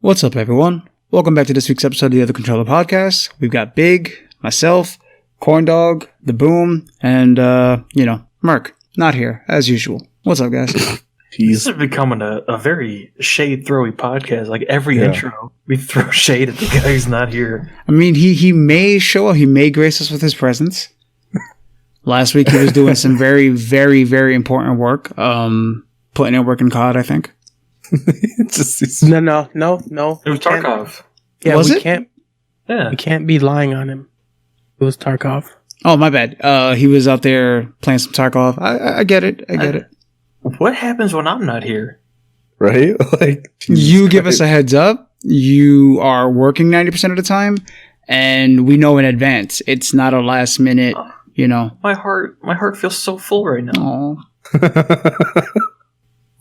What's up, everyone? Welcome back to this week's episode of the Other Controller Podcast. We've got Big, myself, Corndog, The Boom, and, Merc. Not here, as usual. What's up, guys? This is becoming a very shade-throwy podcast. Like every intro, we throw shade at the guy who's not here. I mean, he may show up, he may grace us with his presence. Last week he was doing some very, very, very important work. Putting in work in COD, I think. No. It was Tarkov. Yeah, Was we it? can't. Yeah. We can't be lying on him. It was Tarkov. Oh, my bad. He was out there playing some Tarkov. I get it. I get it. What happens when I'm not here? Right? Like You give us a heads up. You are working 90% of the time, and we know in advance. It's not a last minute, My heart feels so full right now. Oh,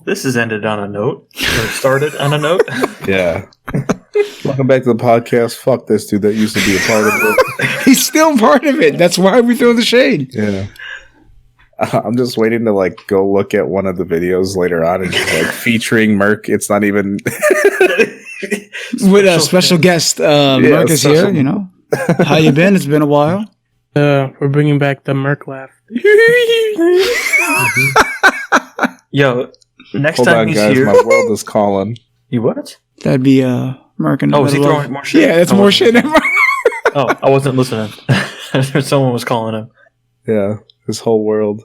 This has ended on a note. Or started on a note. Yeah. Welcome back to the podcast. Fuck this dude that used to be a part of it. he's still part of it. That's why we throw the shade. Yeah. I'm just waiting to go look at one of the videos later on and just featuring Merc. It's not even With a special guest. Merc is here. How you been? It's been a while. We're bringing back the Merc laugh. Yo, next Hold time on, he's guys. here. My world is calling. You what? That'd be Merc. Oh, is he throwing more shit? Yeah, that's more shit. Oh, I wasn't listening. Someone was calling him. Yeah. This whole world.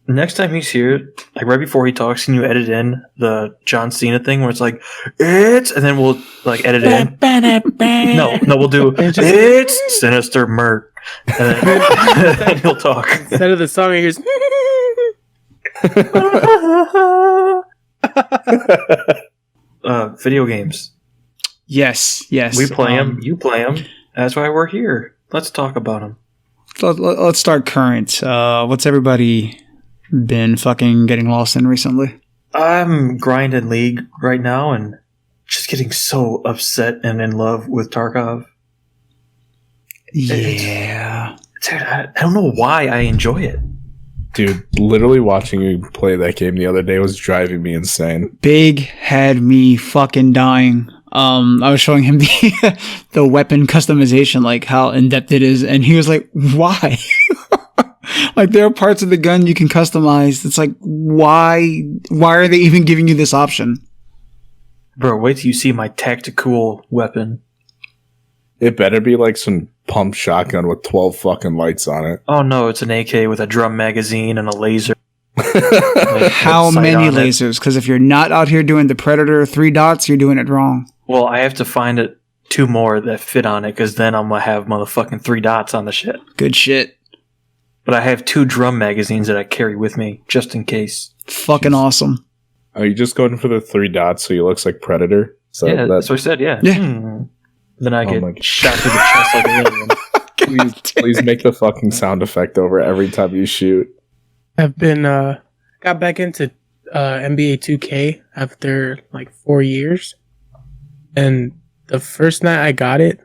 Next time he's here, right before he talks, can you edit in the John Cena thing where it's like, it's, and then we'll edit it in? No, we'll do, it's Sinister Merc. And then he'll talk. Instead of the song, he hears. Video games. Yes. We play them. You play them. That's why we're here. Let's talk about them. Let's start current. What's everybody been fucking getting lost in recently? I'm grinding League right now and just getting so upset and in love with Tarkov. Yeah. Dude, I don't know why I enjoy it. Dude, literally watching you play that game the other day was driving me insane. Big had me fucking dying. I was showing him the weapon customization, like how in depth it is, and he was like, "Why?" Like there are parts of the gun you can customize. It's like, why? Why are they even giving you this option? Bro, wait till you see my tactical weapon. It better be like some pump shotgun with 12 fucking lights on it. Oh no, it's an AK with a drum magazine and a laser. How many lasers? Because if you're not out here doing the Predator 3 dots, you're doing it wrong. Well, I have to find 2 more that fit on it, because then I'm going to have motherfucking 3 dots on the shit. Good shit. But I have 2 drum magazines that I carry with me, just in case. Fucking awesome. Are you just going for the 3 dots so he looks like Predator? So yeah, that's what I said, yeah. Yeah. Then I get shot through the chest like an alien. Please make the fucking sound effect over every time you shoot. I've been got back into NBA 2K after 4 years, and the first night I got it,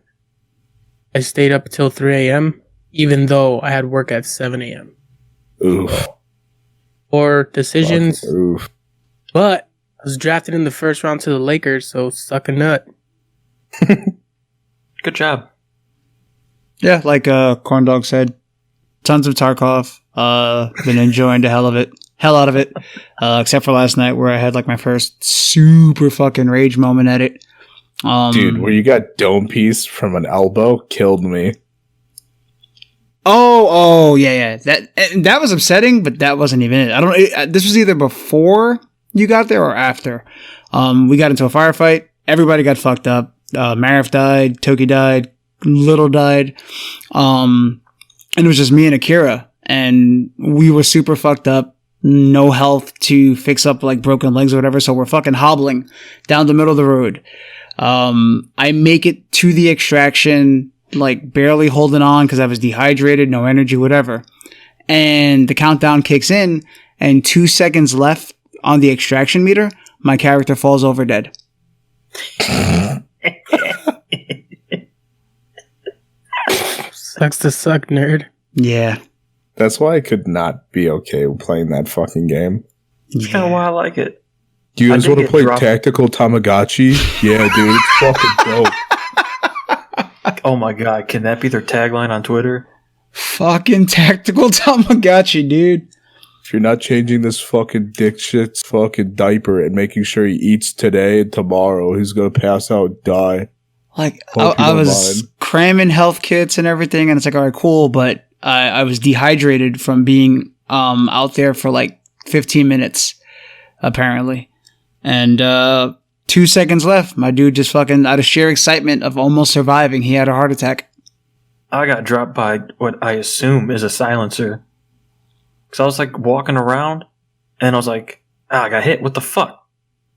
I stayed up until 3 a.m. even though I had work at 7 a.m. Oof. Or decisions, Oof. but I was drafted in the first round to the Lakers, so suck a nut. Good job. Yeah, like Corndog said, tons of Tarkov. Been enjoying the hell out of it. Except for last night where I had my first super fucking rage moment at it. Dude, where you got dome piece from an elbow killed me. Oh, yeah. That was upsetting, but that wasn't even it. This was either before you got there or after. We got into a firefight. Everybody got fucked up. Marif died. Toki died. Little died. And it was just me and Akira. And we were super fucked up. No health to fix up broken legs or whatever. So we're fucking hobbling down the middle of the road. I make it to the extraction, barely holding on because I was dehydrated, no energy, whatever. And the countdown kicks in, and 2 seconds left on the extraction meter, my character falls over dead. Sucks to suck, nerd. Yeah. That's why I could not be okay playing that fucking game. That's kind of why I like it. Do you I guys did want to get play dropped- Tactical Tamagotchi? Yeah, dude, it's fucking dope. Oh my god, can that be their tagline on Twitter? Fucking tactical Tamagotchi, dude. If you're not changing this fucking dick shit's fucking diaper and making sure he eats today and tomorrow, he's gonna pass out and die. Like, Hope you I don't was mind. cramming health kits and everything, and it's like, all right, cool, but I was dehydrated from being out there for like 15 minutes, apparently. And 2 seconds left. My dude just fucking, out of sheer excitement of almost surviving, he had a heart attack. I got dropped by what I assume is a silencer. Because I was like walking around, and I was like, I got hit. What the fuck?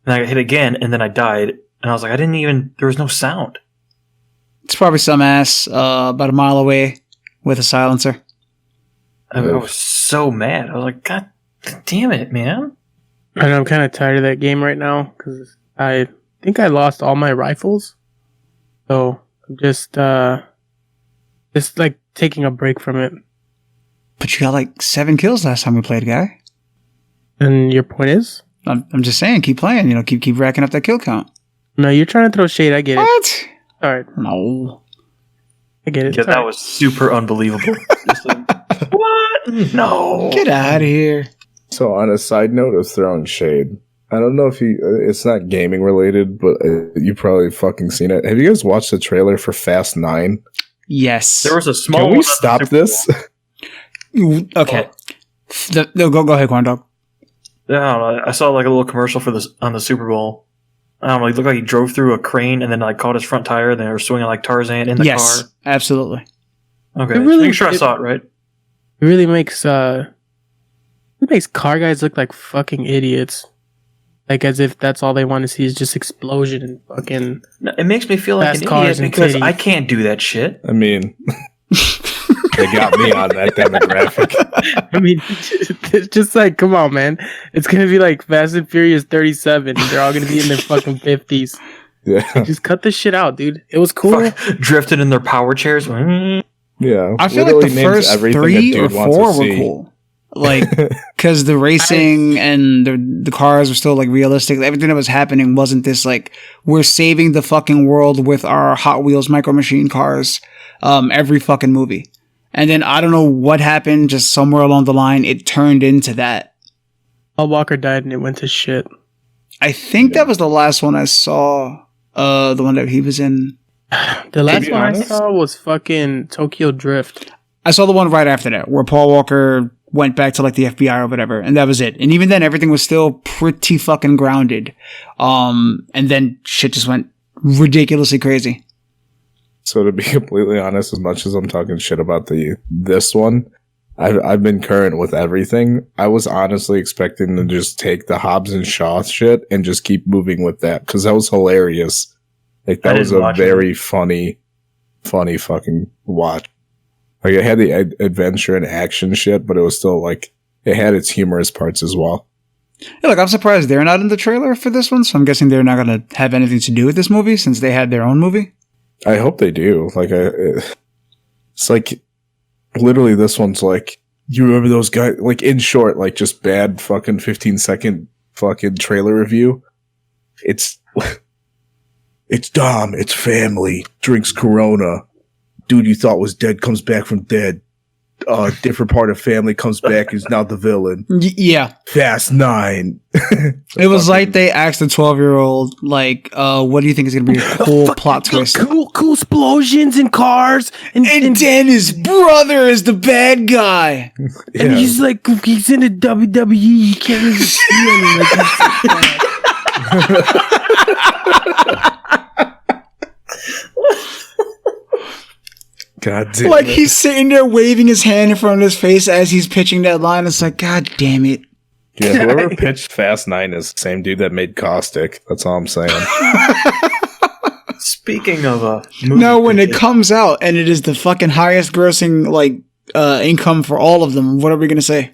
And I got hit again, and then I died. And I was like, there was no sound. It's probably some ass about a mile away with a silencer. I was so mad. I was like, God damn it, man. And I'm kind of tired of that game right now because I think I lost all my rifles. So I'm just like taking a break from it. But you got like 7 kills last time we played, guy. And your point is? I'm just saying, keep playing. You know, keep racking up that kill count. No, you're trying to throw shade. I get it. What? All right, No. I get it. Yeah, It's all that right. was super unbelievable. Just like, what? No. Get out of here. So on a side note of throwing shade, I don't know if it's not gaming related, but you probably fucking seen it. Have you guys watched the trailer for Fast 9? Yes. There was a small Can one we at the stop Super this? Okay. No, go ahead, Corn Dog. Bowl. I don't know. I saw like a little commercial for this on the Super Bowl. I don't know. It looked like he drove through a crane and then like caught his front tire. And they were swinging like Tarzan in the Yes, car. absolutely. Okay, It just really- making sure I it- saw it right. It really makes car guys look like fucking idiots. Like as if that's all they want to see is just explosion and fucking. No, it makes me feel like Fast an cars idiot and because titties. I can't do that shit. I mean, they got me on that demographic. I mean, it's just like, come on, man. It's gonna be like Fast and Furious 37. They're all gonna be in their fucking 50s. Yeah, Just cut this shit out, dude. It was cool. Drifted in their power chairs. yeah. I feel like Literally the names first everything a 3 or dude wants 4 to were see. cool. Like, because the racing and the cars were still like realistic. Everything that was happening wasn't this like, we're saving the fucking world with our Hot Wheels Micro Machine cars every fucking movie. And then I don't know what happened, just somewhere along the line, it turned into that. Paul Walker died and it went to shit. I think that was the last one I saw, the one that he was in. The last be one honest? I saw was fucking Tokyo Drift. I saw the one right after that, where Paul Walker went back to like the FBI or whatever, and that was it. And even then, everything was still pretty fucking grounded. And then shit just went ridiculously crazy. So to be completely honest, as much as I'm talking shit about this one, I've been current with everything. I was honestly expecting to just take the Hobbs and Shaw shit and just keep moving with that because that was hilarious. Like I that was didn't a watch very funny fucking watch. Like it had the adventure and action shit, but it was still like it had its humorous parts as well. Yeah, look, I'm surprised they're not in the trailer for this one, so I'm guessing they're not going to have anything to do with this movie since they had their own movie. I hope they do. Like, it's like literally this one's like, you remember those guys? Like, in short, like just bad fucking 15-second fucking trailer review. It's Dom. It's family. Drinks Corona. Dude you thought was dead comes back from dead. Different part of family comes back is now the villain. Yeah. Fast 9. It was like they asked a 12-year-old, like, what do you think is going to be a cool plot twist? Cool explosions and cars. And then his brother is the bad guy. and he's like, he's in the WWE. You can't really see him. God damn Like, it. he's sitting there waving his hand in front of his face as he's pitching that line. It's like, God damn it. Yeah, whoever pitched Fast 9 is the same dude that made Caustic. That's all I'm saying. Speaking of No, when it comes out and it is the fucking highest grossing, like, income for all of them, what are we going to say?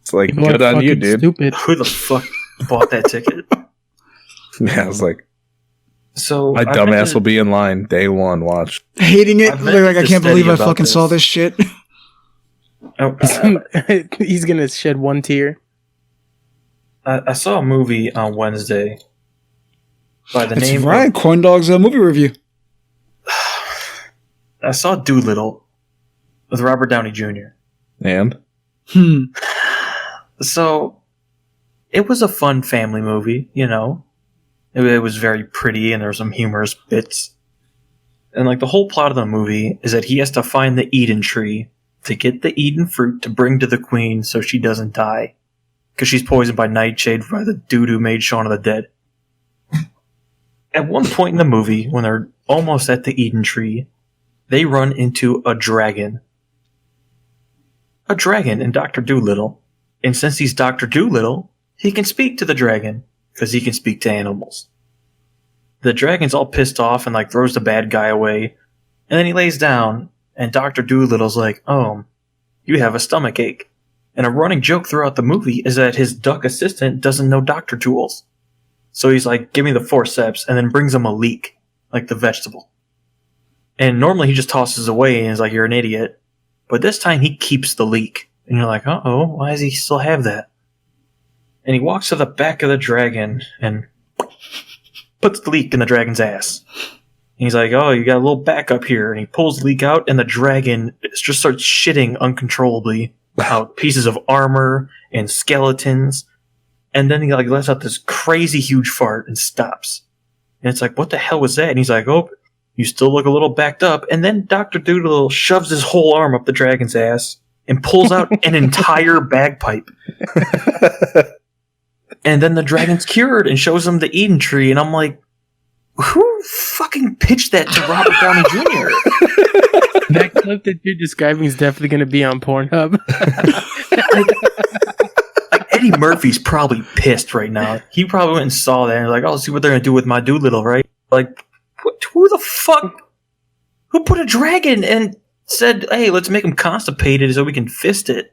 It's like, good on you, dude. Stupid. who the fuck bought that ticket? Yeah, I was like, So my dumbass will be in line day one. Watch. Hating it? I meant Like, I to can't believe study I about fucking saw this. this shit. Oh, He's gonna shed one tear. I saw a movie on Wednesday by the That's name right. Corn Dog's movie review. I saw Doolittle with Robert Downey Jr. And So it was a fun family movie, you know. It was very pretty and there were some humorous bits. And like the whole plot of the movie is that he has to find the Eden tree to get the Eden fruit to bring to the queen so she doesn't die. Because she's poisoned by Nightshade by the dude who made Shaun of the Dead. At one point in the movie, when they're almost at the Eden tree, they run into a dragon. A dragon in Dr. Doolittle. And since he's Dr. Doolittle, he can speak to the dragon. Because he can speak to animals. The dragon's all pissed off and like throws the bad guy away. And then he lays down, and Dr. Doolittle's like, "Oh, you have a stomach ache." And a running joke throughout the movie is that his duck assistant doesn't know doctor tools. So he's like, "Give me the forceps," and then brings him a leek, like the vegetable. And normally he just tosses away and is like, "You're an idiot." But this time he keeps the leek. And you're like, "Uh-oh, why does he still have that?" And he walks to the back of the dragon and puts the leek in the dragon's ass. And he's like, "Oh, you got a little backup here." And he pulls the leek out, and the dragon just starts shitting uncontrollably out pieces of armor and skeletons. And then he like lets out this crazy huge fart and stops. And it's like, what the hell was that? And he's like, "Oh, you still look a little backed up." And then Dr. Doolittle shoves his whole arm up the dragon's ass and pulls out an entire bagpipe. And then the dragon's cured and shows him the Eden tree. And I'm like, who fucking pitched that to Robert Downey Jr.? That clip that you're describing is definitely going to be on Pornhub. Like Eddie Murphy's probably pissed right now. He probably went and saw that and was like, "Oh, let's see what they're going to do with my Doolittle," right? Like, who the fuck? Who put a dragon and said, "Hey, let's make him constipated so we can fist it"?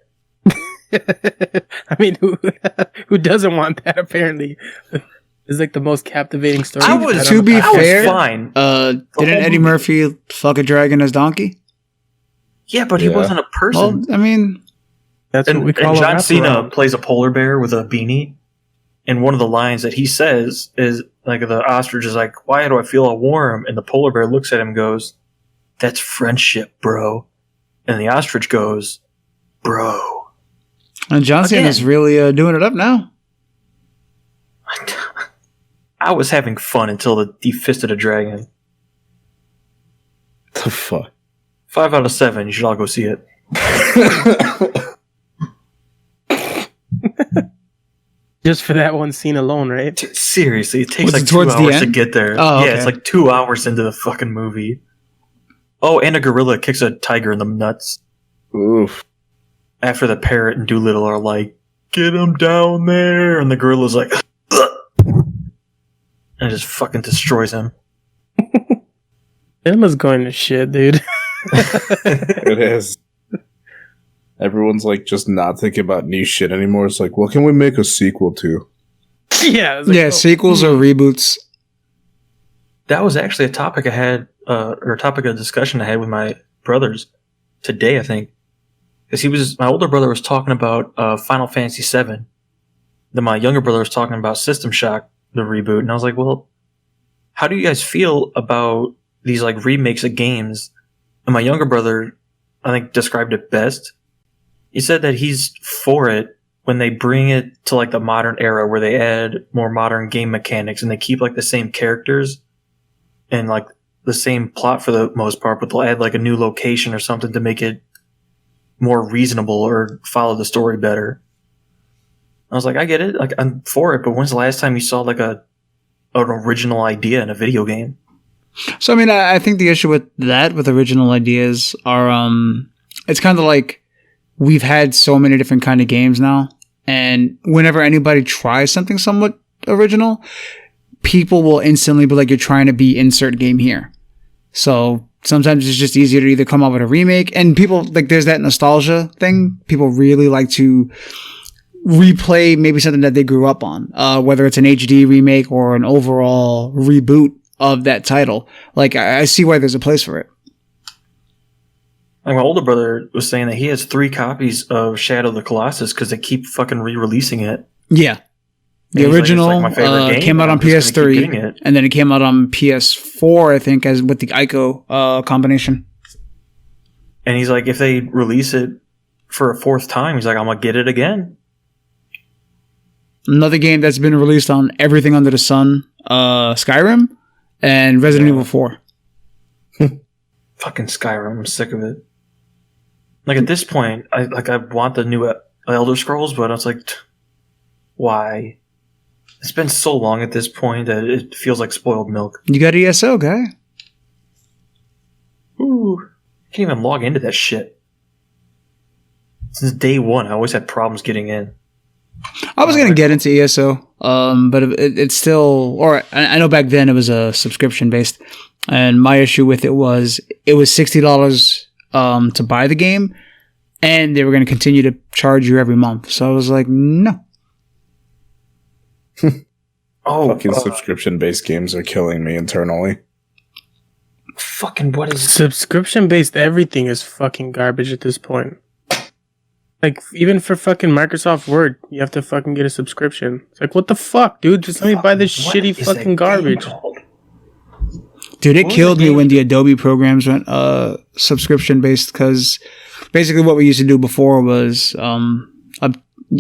I mean, who doesn't want that? Apparently, it's like the most captivating story. I was, to be fair, fine. Didn't Eddie Murphy fuck a dragon as donkey? Yeah, but he wasn't a person. Well, I mean, That's what we call and John a Cena wraparound. plays a polar bear with a beanie. And one of the lines that he says is like the ostrich is like, "Why do I feel all warm?" And the polar bear looks at him and goes, "That's friendship, bro." And the ostrich goes, "Bro." and John Cena's really doing it up now. I was having fun until he fisted a dragon. the fuck? 5 out of 7. You should all go see it. Just for that one scene alone, right? Seriously, it takes Was it like 2 towards the hours to end? get there. Oh, Yeah, okay. it's like 2 hours into the fucking movie. Oh, and a gorilla kicks a tiger in the nuts. Oof. After the parrot and Doolittle are like, "Get him down there," and the gorilla's like, "Ugh," and it just fucking destroys him. Cinema's going to shit, dude. It is. Everyone's like just not thinking about new shit anymore. It's like, what can we make a sequel to? Yeah, it's like, Yeah, sequels or reboots. That was actually a topic I had, or a topic of discussion I had with my brothers today, I think. Because my older brother was talking about Final Fantasy VII. Then my younger brother was talking about System Shock, the reboot. And I was like, well, how do you guys feel about these like remakes of games? And my younger brother, I think, described it best. He said that he's for it when they bring it to like the modern era where they add more modern game mechanics and they keep like the same characters and like the same plot for the most part, but they'll add like a new location or something to make it more reasonable or follow the story better. I was like, I get it. Like, I'm for it, but when's the last time you saw like an original idea in a video game? So, I mean, I think the issue with original ideas are, it's kind of like we've had so many different kind of games now, and whenever anybody tries something somewhat original, people will instantly be like, "You're trying to be insert game here." So sometimes it's just easier to either come up with a remake, and people like there's that nostalgia thing. People really like to replay maybe something that they grew up on, whether it's an HD remake or an overall reboot of that title. Like I see why there's a place for it. Like my older brother was saying that he has 3 copies of Shadow of the Colossus because they keep fucking re-releasing it. Yeah. The he's like, original "It's like my favorite game, came out and on I'm just gonna keep getting PS3, it." and then it came out on PS4, I think, as with the Ico combination. And he's like, if they release it for a fourth time, he's like, I'm gonna get it again. Another game that's been released on everything under the sun, Skyrim and Resident Evil 4. Fucking Skyrim, I'm sick of it. Like at this point, I want the new Elder Scrolls, but I was like, why? It's been so long at this point that it feels like spoiled milk. You got ESO, guy. Ooh, I can't even log into that shit. Since day one, I always had problems getting in. I was gonna get into ESO, but it's still. Or I know back then it was a subscription based, and my issue with it was $60 to buy the game, and they were going to continue to charge you every month. So I was like, no. Fucking subscription-based games are killing me internally. Fucking what is Subscription based everything is fucking garbage at this point. Like, even for fucking Microsoft Word, you have to fucking get a subscription. It's like, what the fuck, dude? Just let me buy this What shitty is that fucking garbage. game called? Dude, it What was killed the me game? when the Adobe programs went subscription based, because basically what we used to do before was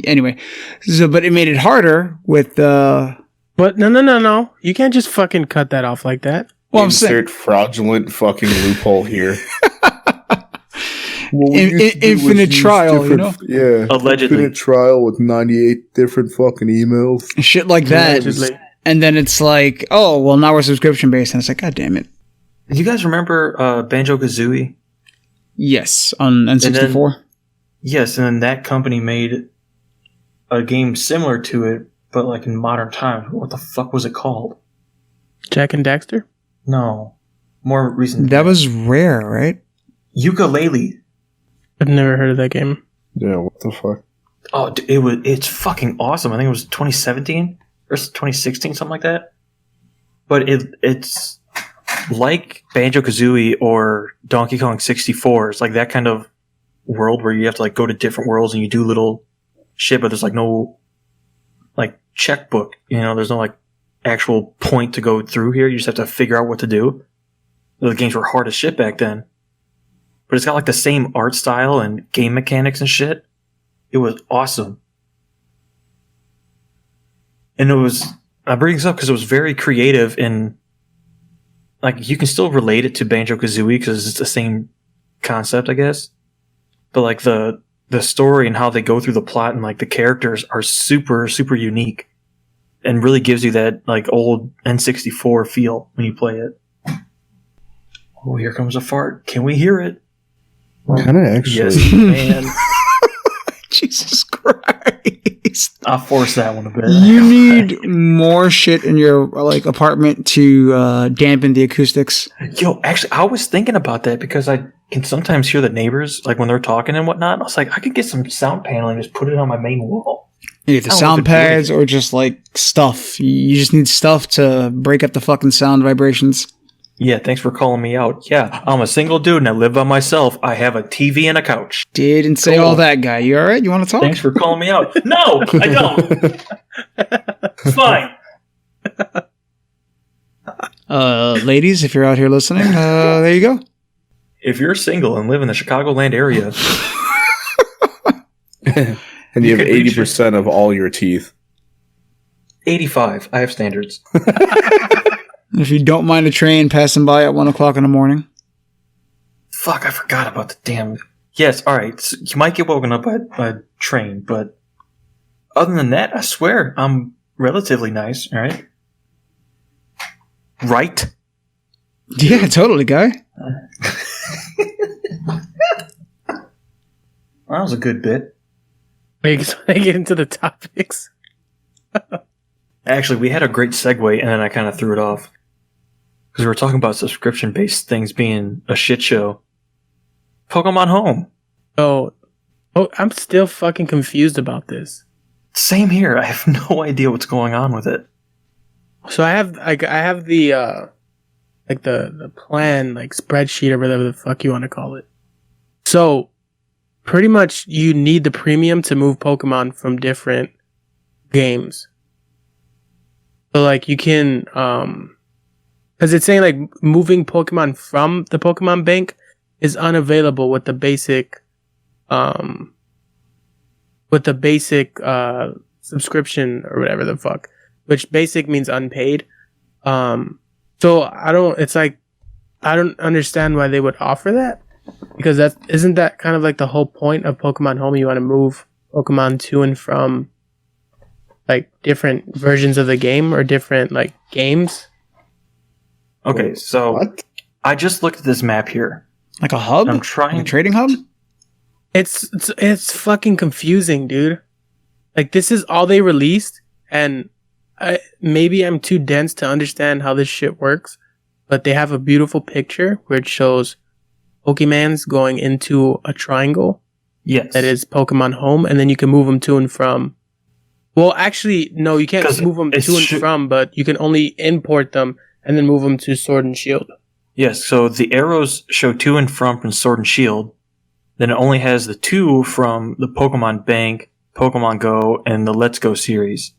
anyway. So, but it made it harder with But no. You can't just fucking cut that off like that. well, I'm saying Insert fraudulent fucking loophole here. infinite trial, you know, Yeah. Allegedly. Infinite trial with 98 different fucking emails. and shit like that. Allegedly. And then it's like, oh, well, now we're subscription based, and it's like, god damn it. Do you guys remember Banjo-Kazooie? Yes, on N64. Yes, and then that company made a game similar to it, but like in modern times. What the fuck was it called? Jack and Daxter? No. More recent. That was Rare, right? Yooka-Laylee. I've never heard of that game. Yeah, what the fuck? Oh, it's fucking awesome. I think it was 2017 or 2016, something like that. But it's like Banjo-Kazooie or Donkey Kong 64. It's like that kind of world where you have to like go to different worlds and you do little shit, but there's like no like checkbook. You know, there's no like actual point to go through here. You just have to figure out what to do. The games were hard as shit back then. But it's got like the same art style and game mechanics and shit. It was awesome. And I bring this up because it was very creative and like you can still relate it to Banjo-Kazooie because it's the same concept, I guess. But like the story and how they go through the plot and like the characters are super, super unique and really gives you that like old N64 feel when you play it. Oh, here comes a fart. Can we hear it? Kind of actually. Yes, man. Jesus Christ. I'll force that one a bit. You need more shit in your like apartment to dampen the acoustics. Yo, actually, I was thinking about that because I can sometimes hear the neighbors like when they're talking and whatnot. I was like, I could get some sound paneling and just put it on my main wall. Either I don't know sound if it'd do pads or just like stuff. You just need stuff to break up the fucking sound vibrations. Yeah, thanks for calling me out. Yeah, I'm a single dude and I live by myself. I have a TV and a couch. Didn't say Cool. all that, guy. You alright? You want to talk? Thanks for calling me out. No, I don't. It's fine. Ladies, if you're out here listening, there you go. If you're single and live in the Chicagoland area, And you have could reach 80% of all your teeth. 85. I have standards. If you don't mind a train passing by at 1 o'clock in the morning. Fuck, I forgot about the damn... Yes, alright. So you might get woken up by a train, but other than that, I swear, I'm relatively nice, alright? Right? Yeah, totally, guy. That was a good bit. Wait, so I get into the topics. Actually, we had a great segue, and then I kind of threw it off. Because we were talking about subscription-based things being a shit show. Pokemon Home. Oh, I'm still fucking confused about this. Same here. I have no idea what's going on with it. So I have the like the plan, like spreadsheet or whatever the fuck you want to call it. So pretty much you need the premium to move Pokemon from different games. So like you can because it's saying like moving Pokemon from the Pokemon Bank is unavailable with the basic subscription or whatever the fuck, which basic means unpaid. So I don't understand why they would offer that, because isn't that kind of like the whole point of Pokemon Home? You want to move Pokemon to and from like different versions of the game or different like games. Okay, so What? I just looked at this map here. Like a hub? I'm trying- Like a trading hub? It's fucking confusing, dude. Like this is all they released, and maybe I'm too dense to understand how this shit works, but they have a beautiful picture where it shows Pokemons going into a triangle Yes. that is Pokemon Home, and then you can move them to and from. Well, actually, no, you can't 'Cause move them it's to and from, but you can only import them and then move them to Sword and Shield. Yes, so the arrows show to and from Sword and Shield. Then it only has the 2 from the Pokemon Bank, Pokemon Go, and the Let's Go series.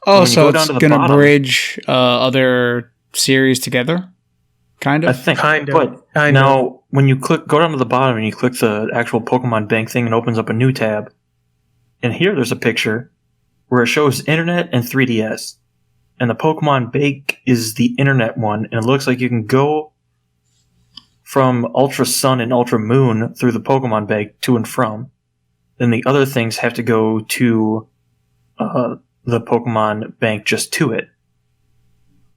Oh, when you so go down it's to the going to bottom- bridge other series together? Kind I of? think. Kind of. But Kind now, when you go down to the bottom and you click the actual Pokemon Bank thing, it opens up a new tab. And here there's a picture where it shows Internet and 3DS. And the Pokemon Bank is the Internet one, and it looks like you can go from Ultra Sun and Ultra Moon through the Pokemon Bank to and from. Then the other things have to go to the Pokemon Bank just to it.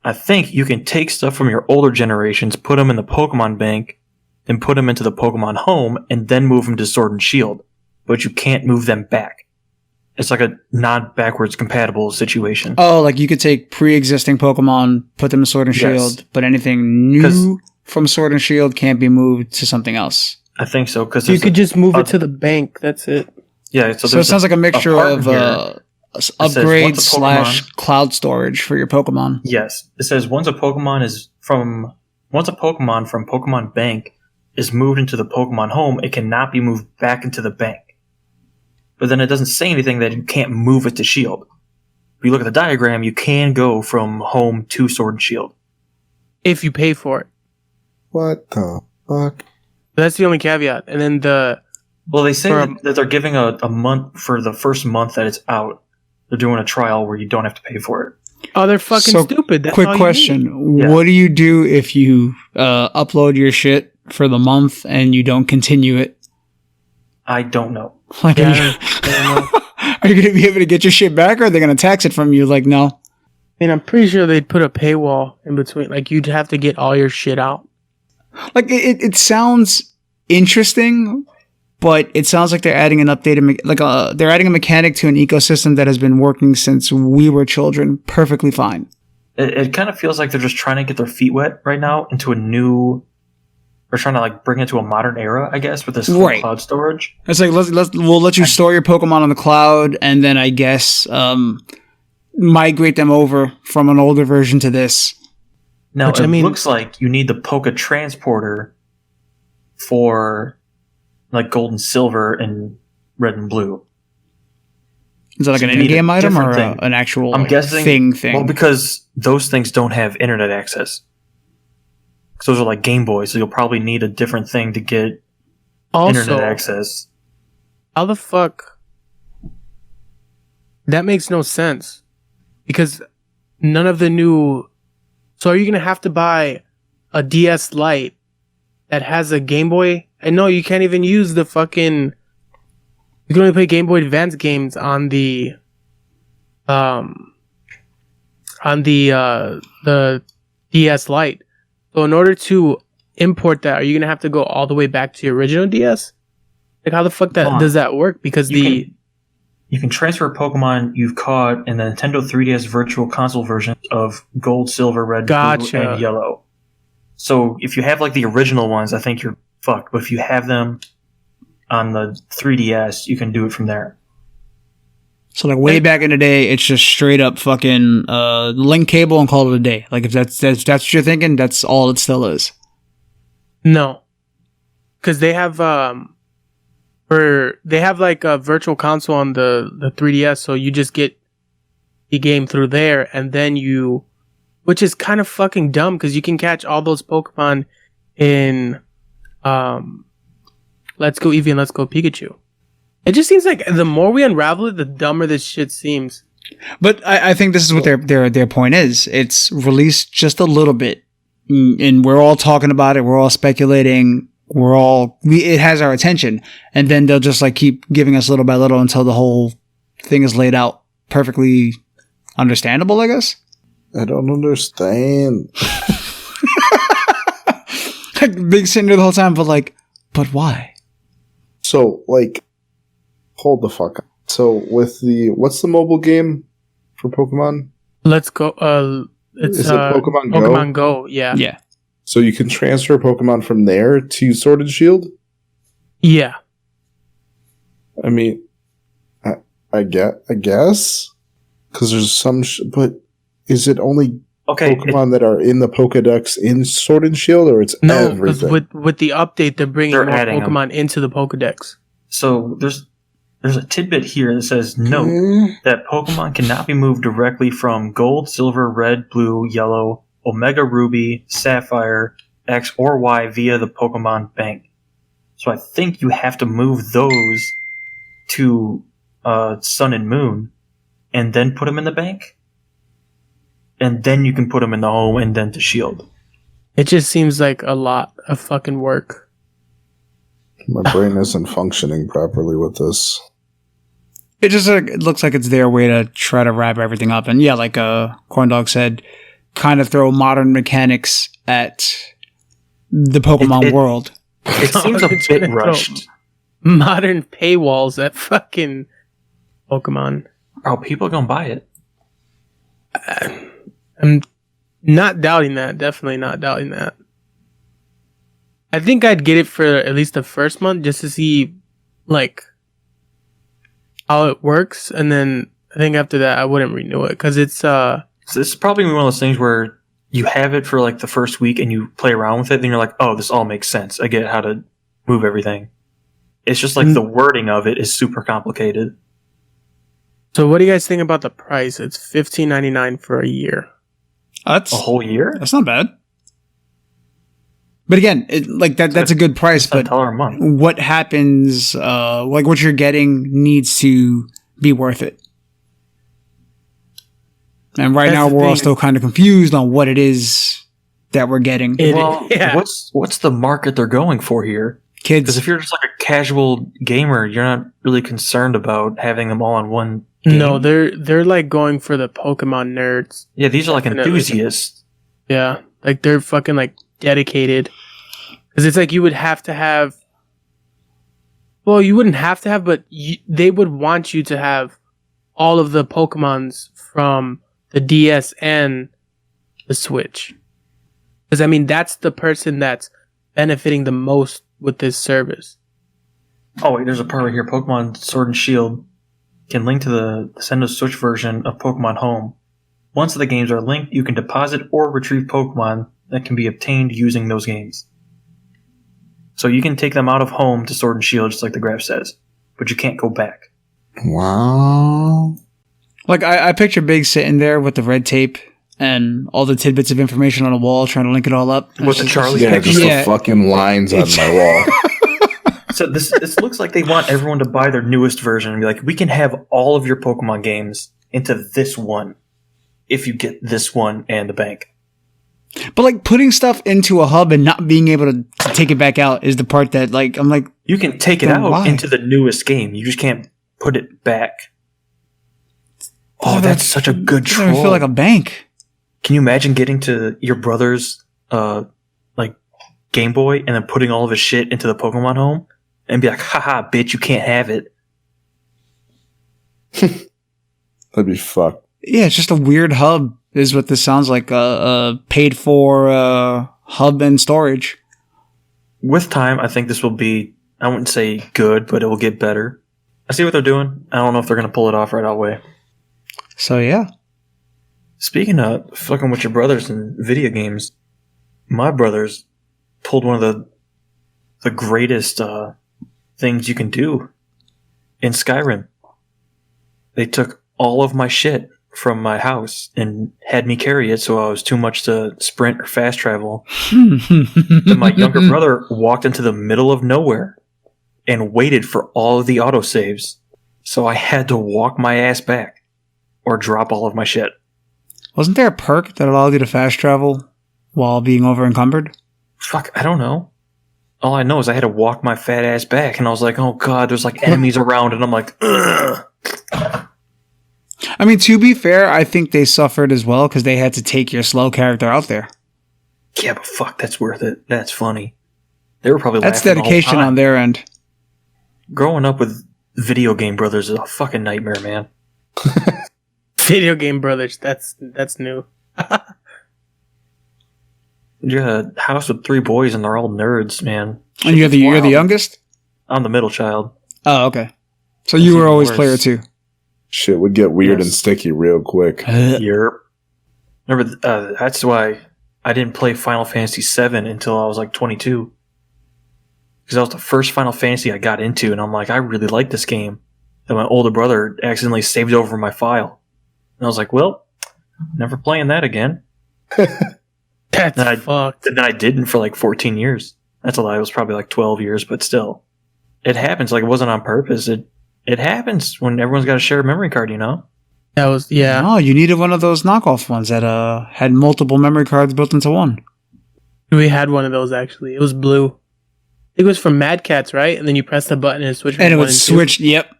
I think you can take stuff from your older generations, put them in the Pokemon Bank, then put them into the Pokemon Home, and then move them to Sword and Shield. But you can't move them back. It's like a non-backwards compatible situation. Oh, like you could take pre-existing Pokemon, put them in Sword and Yes. Shield, but anything 'Cause- new from Sword and Shield can't be moved to something else. I think so, because You could just move it to the bank. That's it. yeah. So it there's sounds like a mixture part of in here upgrade once a Pokemon- / cloud storage for your Pokemon. Yes, it says once a Pokemon from Pokemon Bank is moved into the Pokemon Home, it cannot be moved back into the bank. But then it doesn't say anything that you can't move it to Shield. If you look at the diagram, you can go from Home to Sword and Shield. If you pay for it. What the fuck? That's the only caveat. And then Well, they say For that they're giving a month for the first month that it's out. They're doing a trial where you don't have to pay for it. they're fucking So, stupid. That's Quick all you question. Yeah. What do you do if you upload your shit for the month and you don't continue it? I don't know. Like, need. are Yeah, you, I don't know. are you going to be able to get your shit back, or are they going to tax it from you? Like, no. I mean, I'm pretty sure they'd put a paywall in between. Like, you'd have to get all your shit out. Like, it sounds interesting, but it sounds like they're adding an updated, they're adding a mechanic to an ecosystem that has been working since we were children perfectly fine. It kind of feels like they're just trying to get their feet wet right now into a new. We're trying to like bring it to a modern era, I guess, with this full Right. cloud storage. It's like we'll let you store your Pokemon on the cloud, and then I guess migrate them over from an older version to this. Now Which, it I mean- looks like you need the Poke Transporter for like gold and silver and red and blue. Is that like So an you need a in-game item or different thing. an actual I'm like, guessing thing? Well, because those things don't have internet access. 'Cause those are like Game Boys, so you'll probably need a different thing to get Also, internet access. how the fuck? That makes no sense. Because none of the new. So are you going to have to buy a DS Lite that has a Game Boy? And no, you can't even use the fucking. You can only play Game Boy Advance games on the DS Lite. So in order to import that, are you gonna have to go all the way back to your original DS? Like how the fuck Hold on. does that work? Because You can transfer a Pokemon you've caught in the Nintendo 3DS Virtual Console version of Gold, Silver, Red, Blue, Gotcha. and Yellow. So if you have like the original ones, I think you're fucked. But if you have them on the 3DS, you can do it from there. So like way back in the day, it's just straight up fucking link cable and call it a day. Like if that's what you're thinking, that's all it still is. no, because they have like a virtual console on the 3DS, so you just get the game through there, and then which is kind of fucking dumb because you can catch all those Pokemon in Let's Go Eevee and Let's Go Pikachu. It just seems like the more we unravel it, the dumber this shit seems. But I think this is what their point is. It's released just a little bit, and we're all talking about it. We're all speculating. It has our attention, and then they'll just like keep giving us little by little until the whole thing is laid out perfectly understandable, I guess. I don't understand. Big sitting there the whole time, but why? So, like, hold the fuck up. So, what's the mobile game for Pokemon? Let's Go. It's Is it Pokemon Go? Pokemon Go, yeah. Yeah. So you can transfer Pokemon from there to Sword and Shield? Yeah. I mean, I guess? Because there's some... but is it only Pokemon that are in the Pokedex in Sword and Shield, or it's No, because everything? with the update, they're bringing They're more adding Pokemon into the Pokedex. So there's a tidbit here that says note that Pokemon cannot be moved directly from Gold, Silver, Red, Blue, Yellow, Omega Ruby, Sapphire, X, or Y via the Pokemon Bank. So I think you have to move those to Sun and Moon, and then put them in the bank, and then you can put them in the home, and then to Shield. It just seems like a lot of fucking work. My brain isn't functioning properly with this. It just it looks like it's their way to try to wrap everything up, and yeah, like Corndog said, kind of throw modern mechanics at the Pokemon world. It seems a bit rushed. Modern paywalls at fucking Pokemon. Oh, people are gonna buy it. I'm not doubting that. Definitely not doubting that. I think I'd get it for at least the first month just to see, like, how it works, and then I think after that I wouldn't renew it because it's So this is probably one of those things where you have it for like the first week and you play around with it, then you're like, oh, this all makes sense. I get how to move everything. It's just like the wording of it is super complicated. So what do you guys think about the price? It's $15.99 for a year. That's A whole year? That's not bad. But again, that's a good price. But $10 a month. what happens? Like what you're getting needs to be worth it. And right That's now, the we're all thing. still kind of confused on what it is that we're getting. Well, Yeah. what's the market they're going for here? Kids, Because if you're just like a casual gamer, you're not really concerned about having them all on one game. No, they're like going for the Pokemon nerds. Yeah, these are like Definitely. enthusiasts. Yeah, like they're fucking like dedicated. Because it's like you would have to have. Well, you wouldn't have to have, but they would want you to have all of the Pokemons from the DS and the Switch. Because I mean, that's the person that's benefiting the most with this service. Oh wait, there's a part right here. Pokemon Sword and Shield can link to the Nintendo Switch version of Pokemon Home. Once the games are linked, you can deposit or retrieve Pokemon that can be obtained using those games. So you can take them out of Home to Sword and Shield, just like the graph says, but you can't go back. Wow. like I picture Big sitting there with the red tape and all the tidbits of information on a wall, trying to link it all up. With the Charlie Yeah, picture. just Yeah. the fucking lines on my wall. So this looks like they want everyone to buy their newest version and be like, we can have all of your Pokemon games into this one if you get this one and the bank. But like putting stuff into a hub and not being able to take it back out is the part that like I'm like, You can take it Then out why? into the newest game. You just can't put it back. Oh, that's such a good it doesn't even troll. feel like a bank. Can you imagine getting to your brother's like Game Boy and then putting all of his shit into the Pokemon Home and be like, haha, bitch, you can't have it. That'd be fucked. Yeah, it's just a weird hub is what this sounds like. Paid for hub and storage. With time, I think this will be, I wouldn't say good, but it will get better. I see what they're doing. I don't know if they're going to pull it off right away. So yeah. Speaking of fucking with your brothers in video games, my brothers pulled one of the greatest things you can do in Skyrim. They took all of my shit from my house and had me carry it, so I was too much to sprint or fast travel. Then my younger brother walked into the middle of nowhere and waited for all of the autosaves. So I had to walk my ass back or drop all of my shit. Wasn't there a perk that allowed you to fast travel while being over encumbered? Fuck, I don't know. All I know is I had to walk my fat ass back, and I was like, oh god, there's like enemies around, and I'm like, ugh. I mean, to be fair, I think they suffered as well because they had to take your slow character out there. Yeah, but fuck, that's worth it. That's funny. They were probably That's laughing dedication the whole time. on their end. Growing up with video game brothers is a fucking nightmare, man. Video game brothers. That's new. You're a house with 3 boys, and they're all nerds, man. And you're the youngest? I'm the middle child. Oh, okay. So you were always player 2. Shit would get weird and sticky real quick. Yep. Remember, that's why I didn't play Final Fantasy VII until I was like 22. Because that was the first Final Fantasy I got into, and I'm like, I really like this game. And my older brother accidentally saved over my file. And I was like, well, never playing that again. That's fucked. And then I didn't for like 14 years. That's a lie. It was probably like 12 years, but still. It happens. Like, it wasn't on purpose. It happens when everyone's got a shared memory card, you know? That was, yeah. Oh, you needed one of those knockoff ones that had multiple memory cards built into one. We had one of those, actually. It was blue. It was from Mad Cats, right? And then you press the button and it switched. And it would switch, yep.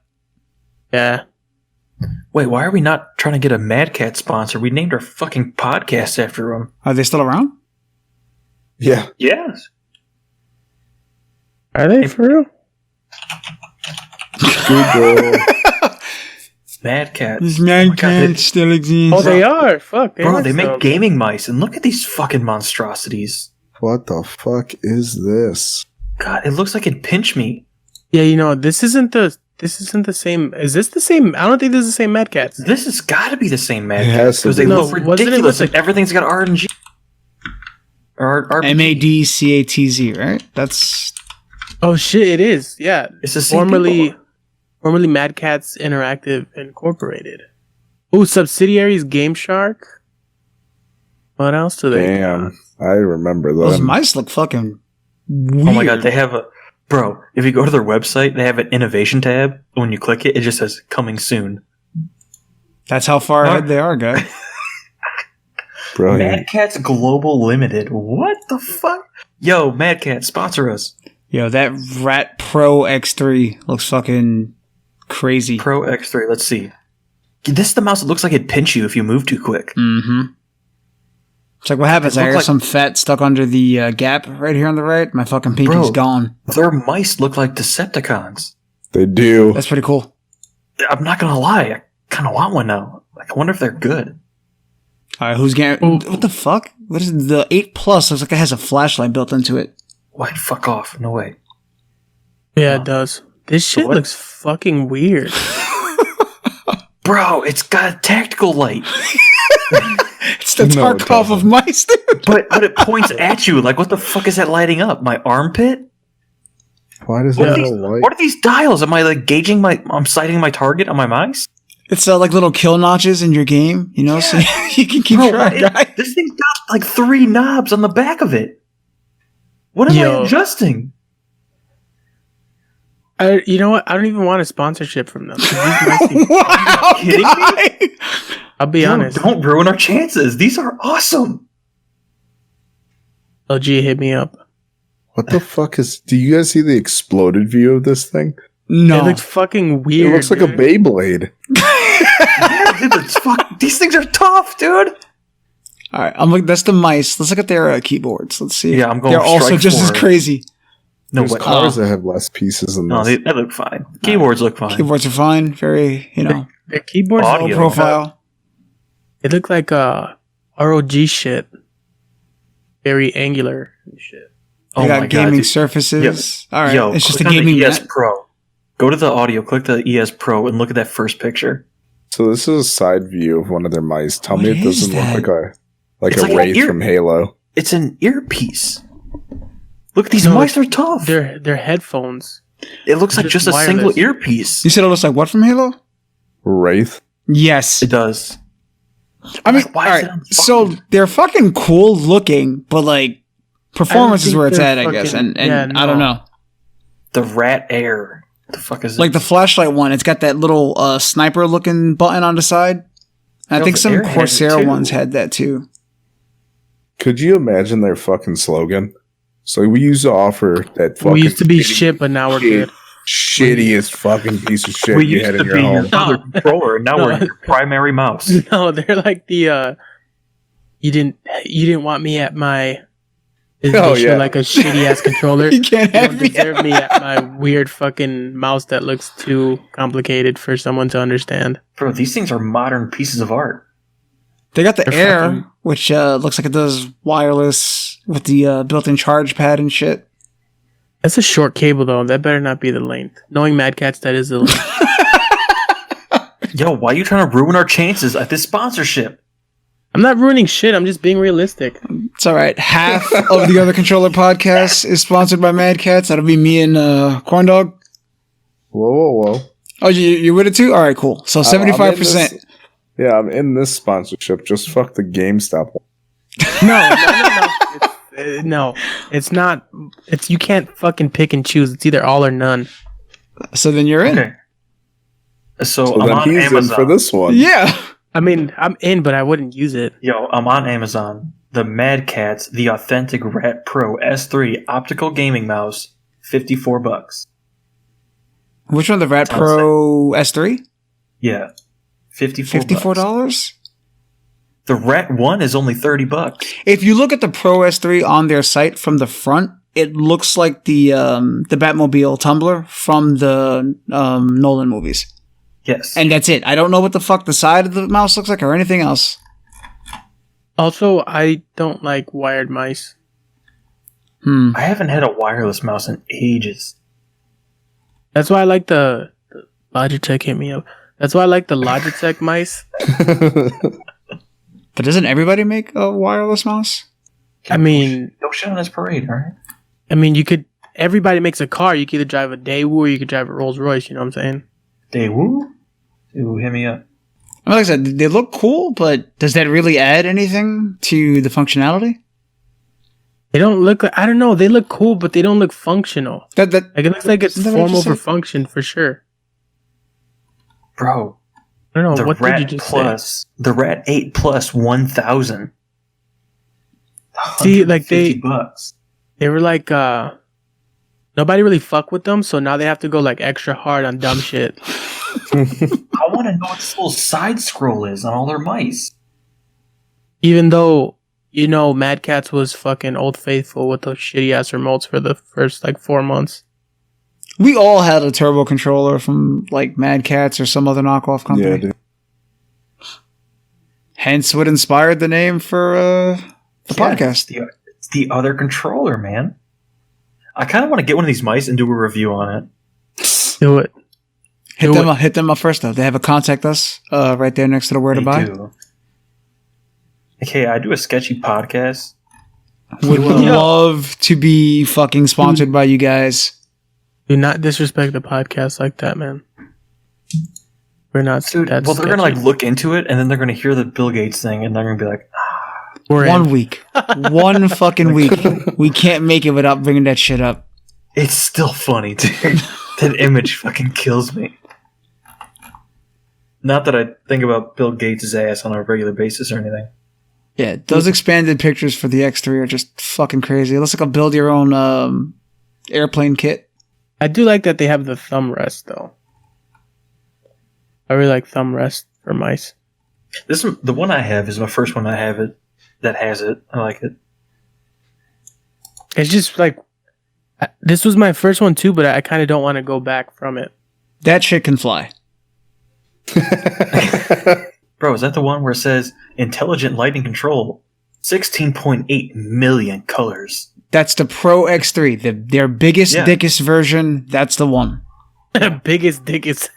Yeah. Wait, why are we not trying to get a Mad Cat sponsor? We named our fucking podcast after them. Are they still around? Yeah. Yes. Are they for real? Google. Mad Cat. This Mad Cat still exists. Oh, they are. Fuck. Bro, they make gaming mice, and look at these fucking monstrosities. What the fuck is this? God, it looks like it'd pinch me. Yeah, you know, this isn't the same. Is this the same? I don't think this is the same Mad Cats. This has got to be the same Mad It Cat has to because they be. look No, wasn't it ridiculous. with Like everything's got RNG. Or RPG. MADCATZ, right? That's Oh shit, it is. Yeah. It's the same formerly people. Mad Cats Interactive Incorporated. Ooh, subsidiaries Game Shark. What else do they Damn. I remember those them. mice look fucking weird. Oh my god, they have a... Bro, if you go to their website, they have an innovation tab. And when you click it, it just says, coming soon. That's how far ahead they are, guy. Brilliant. Mad Cat's Global Limited. What the fuck? Yo, Mad Cat, sponsor us. Yo, that Rat Pro X3 looks fucking crazy. Pro X3, let's see. This is the mouse that looks like it'd pinch you if you move too quick. Mm-hmm. It's like, what happens? It I looked hear like- some fat stuck under the gap right here on the right. My fucking pinky's Bro. gone. Their mice look like Decepticons. They do. That's pretty cool. I'm not gonna lie, I kind of want one now. Like, I wonder if they're good. All right, who's getting... What the fuck? What is it? The 8 Plus looks like it has a flashlight built into it. What? Fuck off. No way. Yeah, it does. This shit what? looks fucking weird. Bro, it's got a tactical light. It's the No, it Tarkov of doesn't. mice, dude. But it points at you. Like, what the fuck is that lighting up? My armpit? Why does Yeah. it have a light? What are these dials? Am I like gauging I'm sighting my target on my mice? It's like little kill notches in your game, you know, so you can keep Bro, track, guy. this thing's got like 3 knobs on the back of it. What am I Yo. adjusting? You know what? I don't even want a sponsorship from them. These mice seem- Wow, kidding me? guy. I'll be honest. Don't ruin our chances. These are awesome. LG hit me up. What the fuck is... Do you guys see the exploded view of this thing? No. It looks fucking weird. It looks like a dude. Beyblade. Yeah, dude, these things are tough, dude. All right, that's the mice. Let's look at their keyboards. Let's see. Yeah, I'm going They're also strike just as forward. crazy. No There's way. cars that have less pieces than No, this. they look fine. Keyboards look fine. Keyboards are fine. Very, Their keyboards Audio. low profile. It looked like ROG shit. Very angular and shit. They Oh got my gaming god. surfaces. All right, Yo, it's just a click on gaming the ES mat. Pro. Go to the audio, click the ES Pro, and look at that first picture. So this is a side view of one of their mice. Tell What me it is doesn't that? look like It's a like an wraith ear- from Halo. It's an earpiece. Look, these No, mice are tough. They're headphones. It looks like just just a single wireless. earpiece. You said it looks like what from Halo? Wraith? Yes. It does. I mean, Like, why all is it right, on the so fucking- they're fucking cool looking, but like performance is think where it's they're at, I guess. fucking- And yeah, I don't no. know. The Rat Air. The fuck is it? Like the flashlight one, it's got that little sniper looking button on the side. I No, think the some Air has it Corsair too. ones had that too. Could you imagine their fucking slogan? So we used to offer that fucking We used to be shitty- shit, but now we're shit- good. shittiest fucking piece of shit we you used had to in your be home. your other controller, and now No. we're your primary mouse. No, they're like the you didn't want me at my Oh, yeah. like a shitty ass controller. You can't You have don't me. deserve me at my weird fucking mouse that looks too complicated for someone to understand. Bro, these things are modern pieces of art. They got the They're Air, fucking- which looks like it does wireless with the built-in charge pad and shit. That's a short cable though. That better not be the length. Knowing Mad Cats, that is the length. Yo, why are you trying to ruin our chances at this sponsorship? I'm not ruining shit. I'm just being realistic. It's all right. Half of the other controller podcast is sponsored by Mad Cats. That'll be me and Corn Dog. Whoa. Oh, you're with it too? All right, cool. So I'm in 75%. this- Yeah, I'm in this sponsorship. Just fuck the GameStop one. No. No, it's not. It's you can't fucking pick and choose. It's either all or none. So then you're in. Okay. So So I'm then on he's Amazon. in for this one. Yeah. I mean, I'm in, but I wouldn't use it. Yo, I'm on Amazon. The Mad Cats, the authentic Rat Pro S3 optical gaming mouse, $54. Which one? The Rat Sounds Pro S3? Yeah, $54. $54? The Rat 1 is only $30. If you look at the Pro S3 on their site from the front, it looks like the Batmobile tumbler from the Nolan movies. Yes. And that's it. I don't know what the fuck the side of the mouse looks like or anything else. Also, I don't like wired mice. I haven't had a wireless mouse in ages. That's why I like the Logitech. Hit me up. That's why I like the Logitech mice. But doesn't everybody make a wireless mouse? I mean, Don't shit on this parade, alright? you could. Everybody makes a car. You could either drive a Daewoo or you could drive a Rolls Royce. You know what I'm saying? Daewoo? Ooh, hit me up. Like I said, they look cool, but does that really add anything to the functionality? They don't look. I don't know. They look cool, but they don't look functional. That Like it looks like it's Isn't that what form you over said? function for sure. Bro, I don't know. the What did you Rat just say? Plus, the Rat 8 Plus 1000. See, like, they- $150. They were like, nobody really fuck with them, so now they have to go like extra hard on dumb shit. I want to know what this little side scroll is on all their mice. Even though, Mad Cats was fucking Old Faithful with those shitty ass remotes for the first like 4 months. we all had a turbo controller from like Mad Cats or some other knockoff company. Yeah, dude. Hence what inspired the name for the podcast. It's the other controller, man. I kind of want to get one of these mice and do a review on it. Do it. Hit them up first though. They have a contact us right there next to the where to They buy. do. Okay, I do a sketchy podcast. Would love to be fucking sponsored by you guys. Do not disrespect the podcast like that, man. We're not. Dude, that's well, they're going to sketchy. like look into it and then they're going to hear the Bill Gates thing and they're going to be like, We're in. 1 week. 1 fucking week. We can't make it without bringing that shit up. it's still funny, dude. That image fucking kills me. Not that I think about Bill Gates' ass on a regular basis or anything. Yeah, those expanded pictures for the X3 are just fucking crazy. It looks like a build your own airplane kit. I do like that they have the thumb rest though. I really like thumb rest for mice. The one I have is my first one I have it that has it. I like it. It's just like this was my first one too, but I kind of don't want to go back from it. That shit can fly. Bro, is that the one where it says intelligent lighting control? 16.8 million colors. That's the Pro X3, their biggest, Yeah. dickest version. That's the one. Biggest dickest.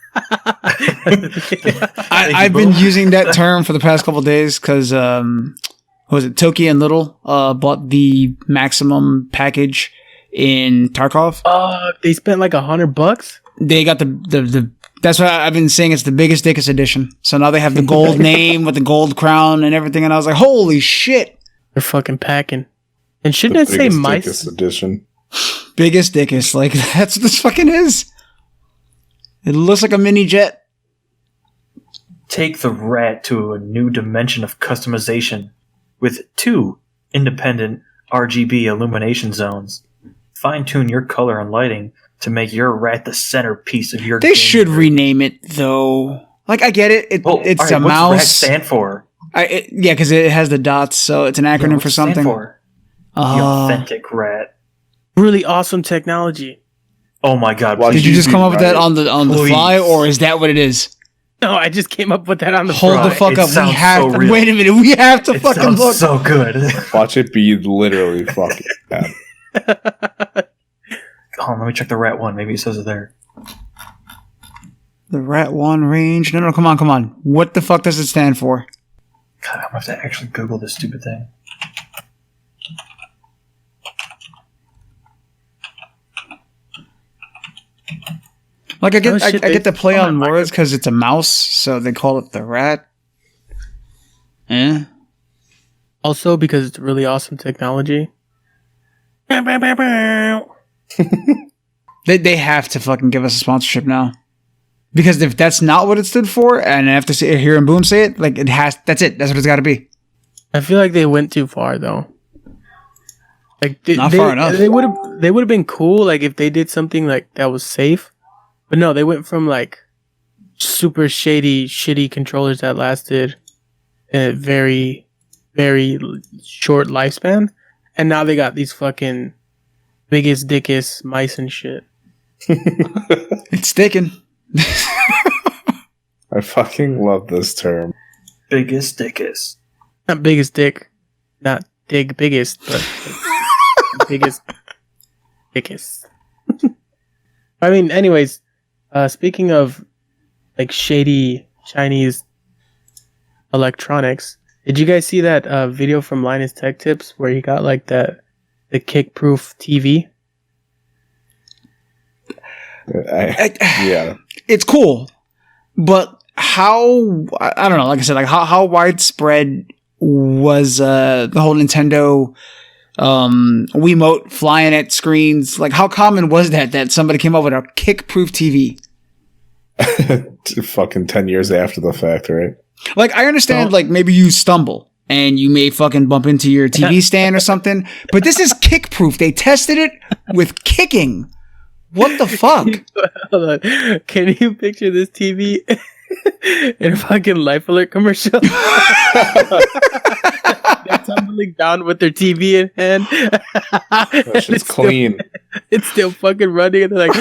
I've been using that term for the past couple of days because, was it Toki and Little bought the maximum package in Tarkov. They spent like $100. They got the That's why I've been saying it's the biggest Dickus edition. So now they have the gold name with the gold crown and everything. And I was like, holy shit. They're fucking packing. And shouldn't it say mice? Dickus edition. Biggest Dickus. Like, that's what this fucking is. It looks like a mini jet. Take the rat to a new dimension of customization with 2 independent RGB illumination zones. Fine-tune your color and lighting to make your rat the centerpiece of your They game. should rename it, though. Like, I get it. It's right, a mouse. What's rat stand for? Yeah, because it has the dots, so it's an acronym for something. For? The authentic rat. Really awesome technology. Oh my god! Did you just come up with that on the fly, or is that what it is? No, I just came up with that on the Hold fly. the fuck up. Sounds We have so to real. wait a minute. We have to It fucking sounds look. so good. Watch it be literally fucking bad. Hold on, let me check the rat one. Maybe it says it there. The Rat 1 range. No, come on. What the fuck does it stand for? God, I'm gonna have to actually Google this stupid thing. Like, I get, Oh, shit, I get they- the play oh, on my words because it's a mouse, so they call it the rat. Eh? Also, because it's really awesome technology. They have to fucking give us a sponsorship now. Because if that's not what it stood for, and I have to hear and Boom say it, like, it has, that's it. That's what it's got to be. I feel like they went too far, though. Like Not far enough. They would have been cool, like if they did something like that was safe. But no, they went from like super shady, shitty controllers that lasted a very, very short lifespan, and now they got these fucking biggest dickus mice and shit. It's sticking. I fucking love this term. Biggest dickus. Not biggest dick, not dig biggest, but biggest dickest. I mean, anyways, speaking of like shady Chinese electronics, did you guys see that video from Linus Tech Tips where he got like the kick-proof TV? Yeah. It's cool, but how, I don't know, like I said, like how widespread was the whole Nintendo Wiimote flying at screens? Like, how common was that somebody came up with a kick-proof TV? Fucking 10 years after the fact, right? Like, I understand, like, maybe you stumble and you may fucking bump into your TV stand or something, but this is kick-proof. They tested it with kicking. What the fuck? Hold on. Can you picture this TV in a fucking Life Alert commercial? They're tumbling down with their TV in hand. That shit's clean. It's still fucking running, and they're like,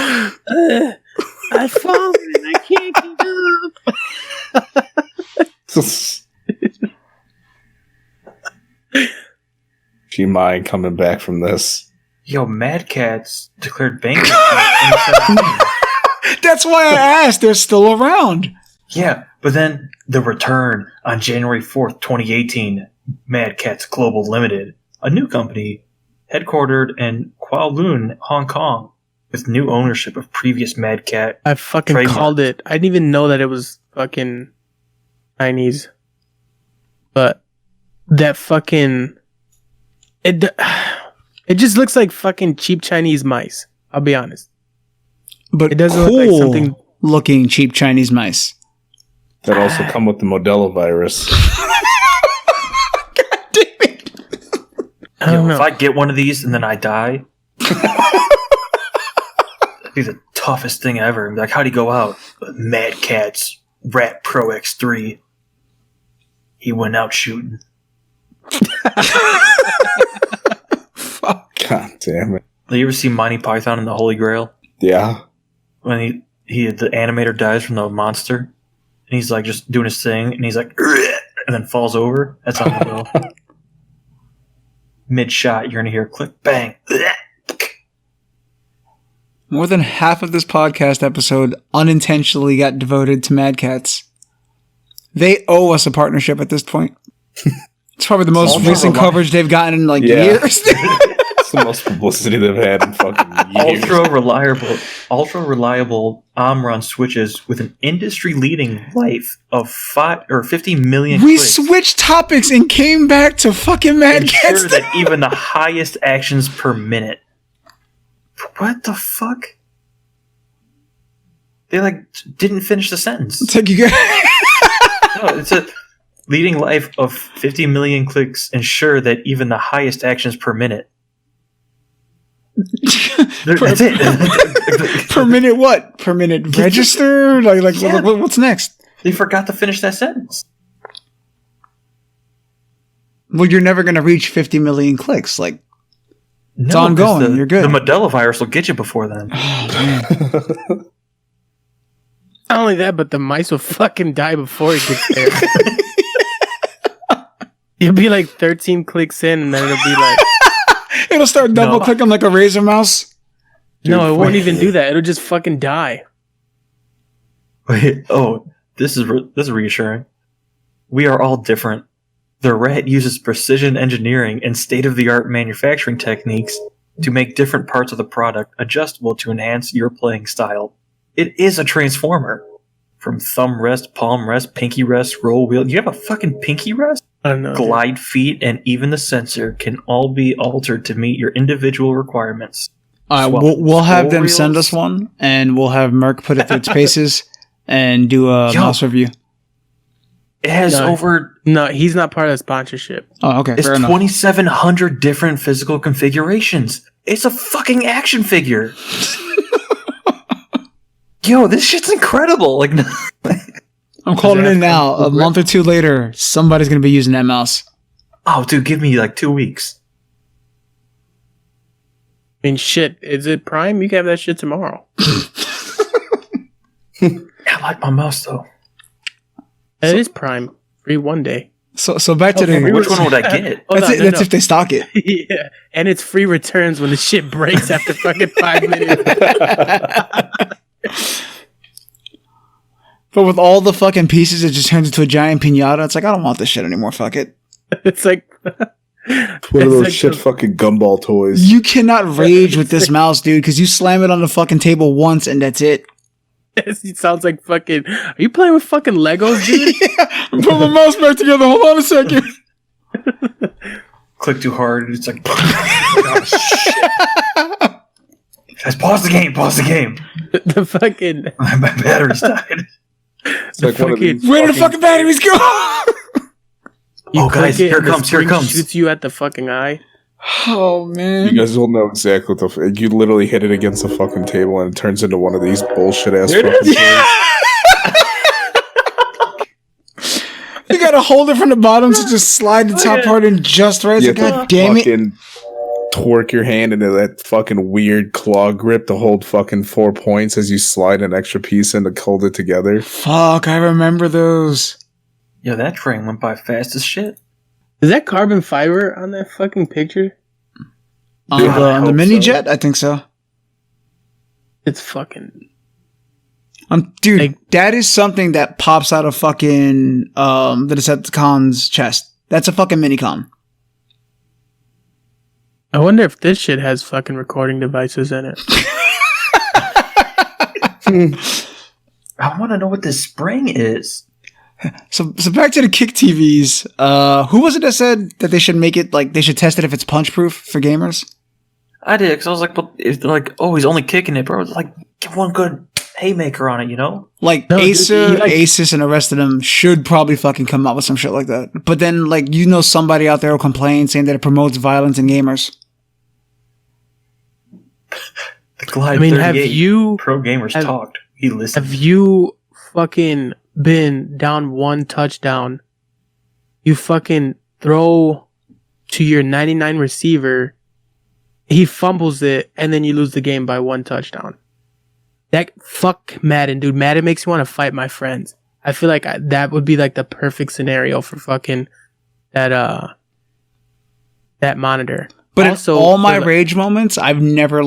I've fallen, I can't get up. She mind coming back from this. Yo, Mad Catz declared bankruptcy in 2017. That's why I asked. They're still around. Yeah, but then the return on January 4th, 2018, Mad Catz Global Limited, a new company headquartered in Kowloon, Hong Kong, with new ownership of previous Mad Cat. I fucking Trademark. called it. I didn't even know that it was fucking Chinese. But that fucking... It just looks like fucking cheap Chinese mice. I'll be honest. But It doesn't cool look like something... looking cheap Chinese mice. That also come with the Modelo virus. God damn it. I don't know. If I get one of these and then I die, that'd be the toughest thing ever. I'm like, how'd he go out? Mad Catz Rat Pro X3. He went out shooting. God damn it. Have you ever seen Monty Python and the Holy Grail? Yeah. When the animator dies from the monster, and he's like just doing his thing, and he's like, "Ugh," and then falls over. That's how it go. Mid shot, you're gonna hear a click, bang. Ugh. More than half of this podcast episode unintentionally got devoted to Mad Catz. They owe us a partnership at this point. It's probably the most Ultra recent coverage they've gotten in like years. It's the most publicity they've had in fucking years. Ultra reliable Omron switches with an industry-leading life of 50 million We clicks. switched topics and came back to fucking Mad Ensure Cats. that even the highest actions per minute. What the fuck? They didn't finish the sentence. It's like you got. No, it's a leading life of 50 million clicks. Ensure that even the highest actions per minute. That's it. Per minute what? Per minute register? Yeah. What's next? They forgot to finish that sentence. Well, you're never going to reach 50 million clicks. It's No, ongoing. You're good. The Modelo virus will get you before then. Not only that, but the mice will fucking die before it gets there. You'll be 13 clicks in, and then it'll be like... It'll start double clicking like a razor mouse. No, it won't even do that. It'll just fucking die. Wait, this is reassuring. We are all different. The rat uses precision engineering and state-of-the-art manufacturing techniques to make different parts of the product adjustable to enhance your playing style. It is a transformer. From thumb rest, palm rest, pinky rest, roll wheel. You have a fucking pinky rest? I don't know. Glide feet and even the sensor can all be altered to meet your individual requirements. We'll have them send us one, and we'll have Merc put it through its paces and do a mouse review. It has over... No, he's not part of the sponsorship. Oh, okay. It's Fair enough. 2,700 different physical configurations. It's a fucking action figure. Yo, this shit's incredible. I'm calling it now. A month or two later, somebody's going to be using that mouse. Oh, dude, give me 2 weeks. I mean, shit, is it Prime? You can have that shit tomorrow. I like my mouse, though. It is Prime. Free one day. So back to the... Which one would I get? That's if they stock it. Yeah, and it's free returns when the shit breaks after fucking 5 minutes. But with all the fucking pieces, it just turns into a giant piñata. It's I don't want this shit anymore. Fuck it. It's like... One of those fucking gumball toys. You cannot rage with this mouse, dude, because you slam it on the fucking table once and that's it. It sounds like fucking... Are you playing with fucking Legos, dude? Yeah, put my mouse back together. Hold on a second. Click too hard. It's like... oh, shit. Guys, pause the game. The fucking... My battery's died. It's like one of these Where did the fucking batteries go? You guys, click it here and it the comes, here it spring comes. Shoots you at the fucking eye. Oh, man. You guys will know exactly what you literally hit it against the fucking table and it turns into one of these bullshit ass fucking toys. You gotta hold it from the bottom to just slide the top part in just right. You So, have God to damn it. fucking torque your hand into that fucking weird claw grip to hold fucking 4 points as you slide an extra piece in to hold it together. Fuck, I remember those. Yo, that train went by fast as shit. Is that carbon fiber on that fucking picture? On I the hope mini so. jet, I think so. It's fucking... Dude, Like- that is something that pops out of fucking the Decepticon's chest. That's a fucking minicon. I wonder if this shit has fucking recording devices in it. I want to know what this spring is. So back to the Kick TVs. Who was it that said that they should make it they should test it if it's punch proof for gamers? I did, because I was like, but if they're like, oh, he's only kicking it, bro. It's like, get one good haymaker on it, you know? No, dude, Acer, he, Asus, and the rest of them should probably fucking come up with some shit like that. But then, somebody out there will complain saying that it promotes violence in gamers. The Glide I mean, 38 have you pro gamers talked. He listened. have you fucking been down one touchdown? You fucking throw to your 99 receiver, he fumbles it, and then you lose the game by one touchdown. Fuck Madden, dude. Madden makes me want to fight my friends. I feel like that would be the perfect scenario for fucking that monitor. But Also, in all my for, rage moments, I've never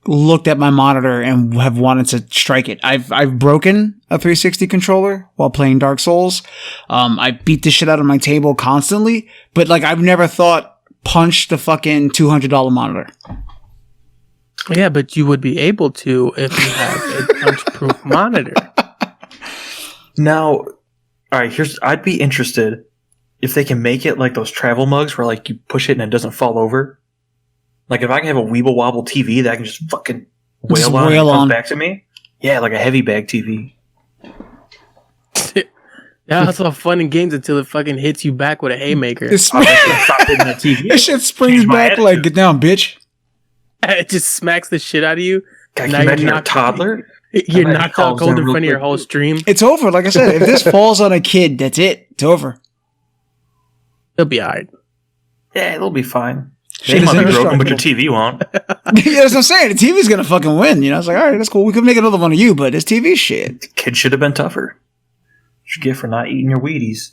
looked at my monitor and have wanted to strike it. I've broken a 360 controller while playing Dark Souls. I beat the shit out of my table constantly, but like I've never thought punch the fucking $200 monitor. Yeah, but you would be able to if you have a punch-proof monitor. Now, all right, I'd be interested if they can make it like those travel mugs where like you push it and it doesn't fall over. Like if I can have a Weeble Wobble TV that I can just fucking wail on and it comes back to me. Yeah, like a heavy bag TV. Yeah, that's all fun and games until it fucking hits you back with a haymaker. Stop hitting the TV. This shit springs back like, get down, bitch. It just smacks the shit out of you. Can you imagine a toddler? You're knocked out cold in front of your whole stream. It's over. Like I said, if this falls on a kid, that's it. It's over. It'll be alright. Yeah, it'll be fine. They might be broken, but your TV won't. Yeah, that's what I'm saying. The TV's gonna fucking win. You know, it's like, all right, that's cool. We could make another one of you, but this TV shit. The kid should have been tougher. What you get for not eating your Wheaties.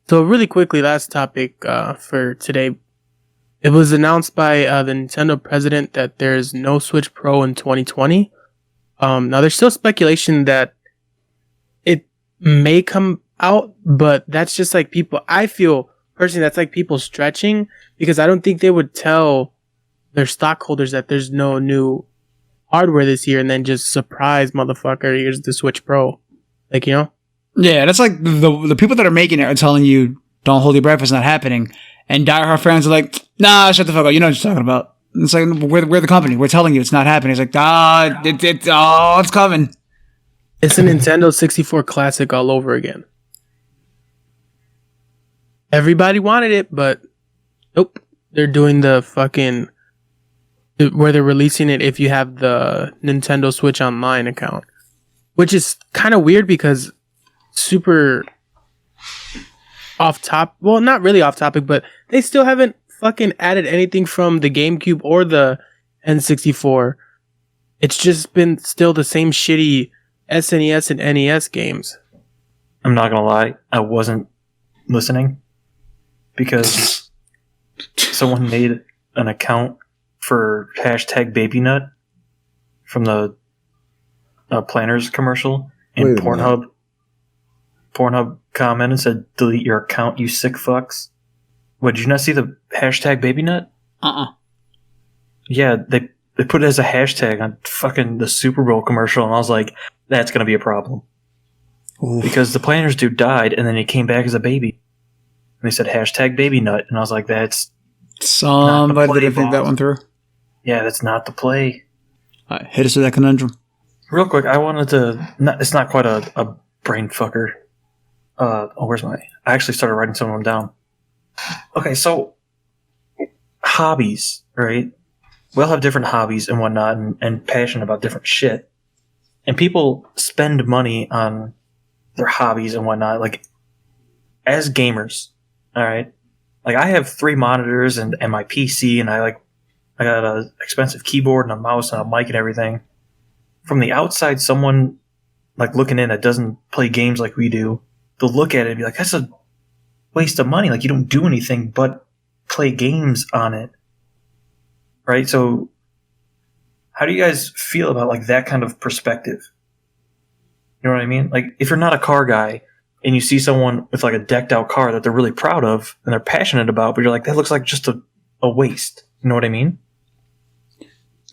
So really quickly, last topic for today. It was announced by the Nintendo president that there's no Switch Pro in 2020. Now there's still speculation that it may come out, but that's just like people. I feel personally that's like people stretching because I don't think they would tell their stockholders that there's no new hardware this year and then just surprise motherfucker, here's the Switch Pro. Like, you know? Yeah, that's like the people that are making it are telling you don't hold your breath, it's not happening. And diehard fans are like, nah, shut the fuck up. You know what you're talking about. It's like, we're the company. We're telling you it's not happening. It's like, it's coming. It's a Nintendo 64 classic all over again. Everybody wanted it, but nope. They're doing the fucking where they're releasing it if you have the Nintendo Switch Online account, which is kind of weird because super off top. Well, not really off topic, but they still haven't fucking added anything from the GameCube or the N64. It's just been still the same shitty SNES and NES games. I'm not gonna lie, I wasn't listening because someone made an account for hashtag baby nut from the Planners commercial, and Pornhub commented and said, delete your account, you sick fucks. What, did you not see the hashtag baby nut? Yeah, they put it as a hashtag on fucking the Super Bowl commercial, and I was like, that's gonna be a problem. Oof. Because the Planners dude died, and then he came back as a baby. And they said hashtag baby nut, and I was like, that's somebody didn't think that one through. Yeah, that's not the play. All right, hit us with that conundrum. Real quick, I wanted to... it's not quite a brain fucker. Where's my... I actually started writing some of them down. Okay, so... hobbies, right? We all have different hobbies and whatnot, and passion about different shit. And people spend money on their hobbies and whatnot. Like, as gamers, all right? Like, I have 3 monitors and my PC, and I got an expensive keyboard and a mouse and a mic and everything. From the outside, someone like looking in that doesn't play games like we do, they'll look at it and be like, that's a waste of money. Like, you don't do anything but play games on it. Right? So how do you guys feel about like that kind of perspective? You know what I mean? Like, if you're not a car guy and you see someone with like a decked out car that they're really proud of and they're passionate about, but you're like, that looks like just a waste. You know what I mean?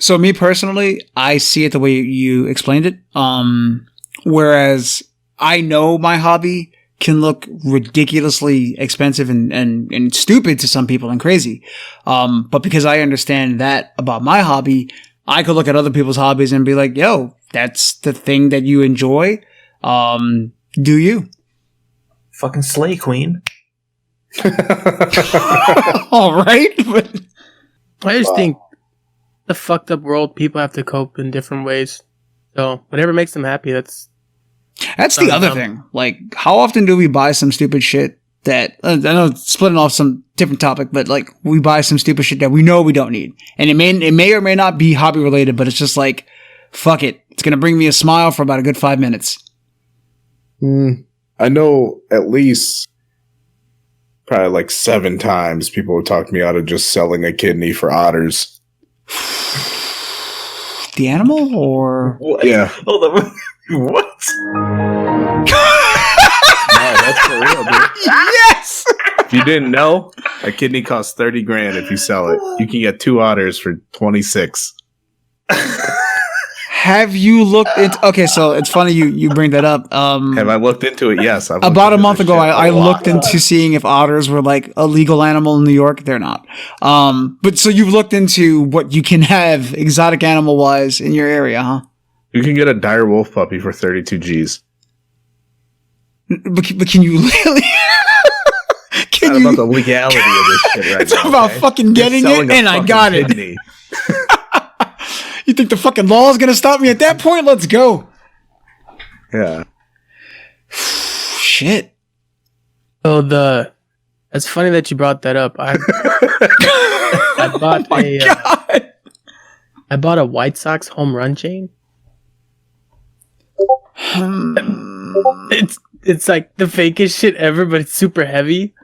So me personally, I see it the way you explained it. Whereas I know my hobby can look ridiculously expensive and stupid to some people and crazy. But because I understand that about my hobby, I could look at other people's hobbies and be like, yo, that's the thing that you enjoy. Do you? Fucking slay queen. All right. I just think the fucked up world, people have to cope in different ways. So whatever makes them happy, that's the other thing. Like, how often do we buy some stupid shit that, I know it's splitting off some different topic, but like, we buy some stupid shit that we know we don't need. And it may or may not be hobby related, but it's just like, fuck it. It's going to bring me a smile for about a good 5 minutes. I know at least probably like 7 times people have talked me out of just selling a kidney for otters. the animal, or What? Yeah. Hold on. What? No, that's for real, dude. yes. If you didn't know, a kidney costs $30,000 if you sell it. You can get 2 otters for 26. Have you looked into? Okay, so it's funny you bring that up. Have I looked into it? Yes. I've About a looked into month this ago, shit I a lot. looked into seeing if otters were like a legal animal in New York. They're not. But so you've looked into what you can have exotic animal wise in your area, huh? You can get a dire wolf puppy for 32 G's. But can you really? It's Can not you? about the legality of this shit right It's now. about okay? fucking You're getting selling it, a and I fucking got it. kidney. You think the fucking law is gonna stop me at that point? Let's go. Yeah. Shit. Oh, that's funny that you brought that up. I bought God. I bought a White Sox home run chain. It's like the fakest shit ever, but it's super heavy.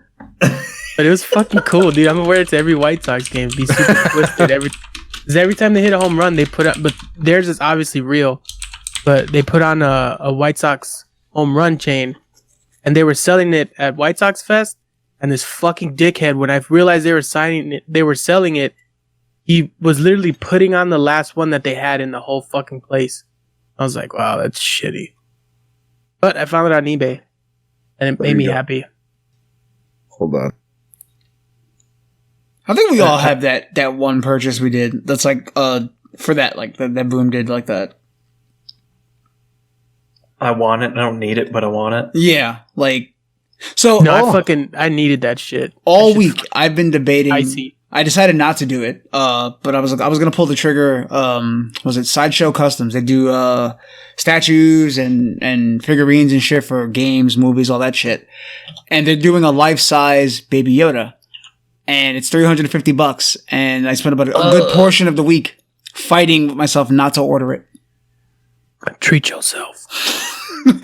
But it was fucking cool, dude. I'm gonna wear it to every White Sox game. Be super twisted every time they hit a home run, they put up. But theirs is obviously real. But they put on a White Sox home run chain, and they were selling it at White Sox Fest. And this fucking dickhead, when I realized they were selling it, he was literally putting on the last one that they had in the whole fucking place. I was like, wow, that's shitty. But I found it on eBay, and it There made you me go. happy. Hold on. I think we all have that one purchase we did. That's like for that like that Boom did like that. I want it. I don't need it, but I want it. Yeah, like so. No, I needed that shit. all That shit's week I've been debating. icy. I decided not to do it. But I was gonna pull the trigger. Was it Sideshow Customs? They do statues and figurines and shit for games, movies, all that shit. And they're doing a life-size Baby Yoda, and it's $350. And I spent about a good portion of the week fighting with myself not to order it. Treat yourself.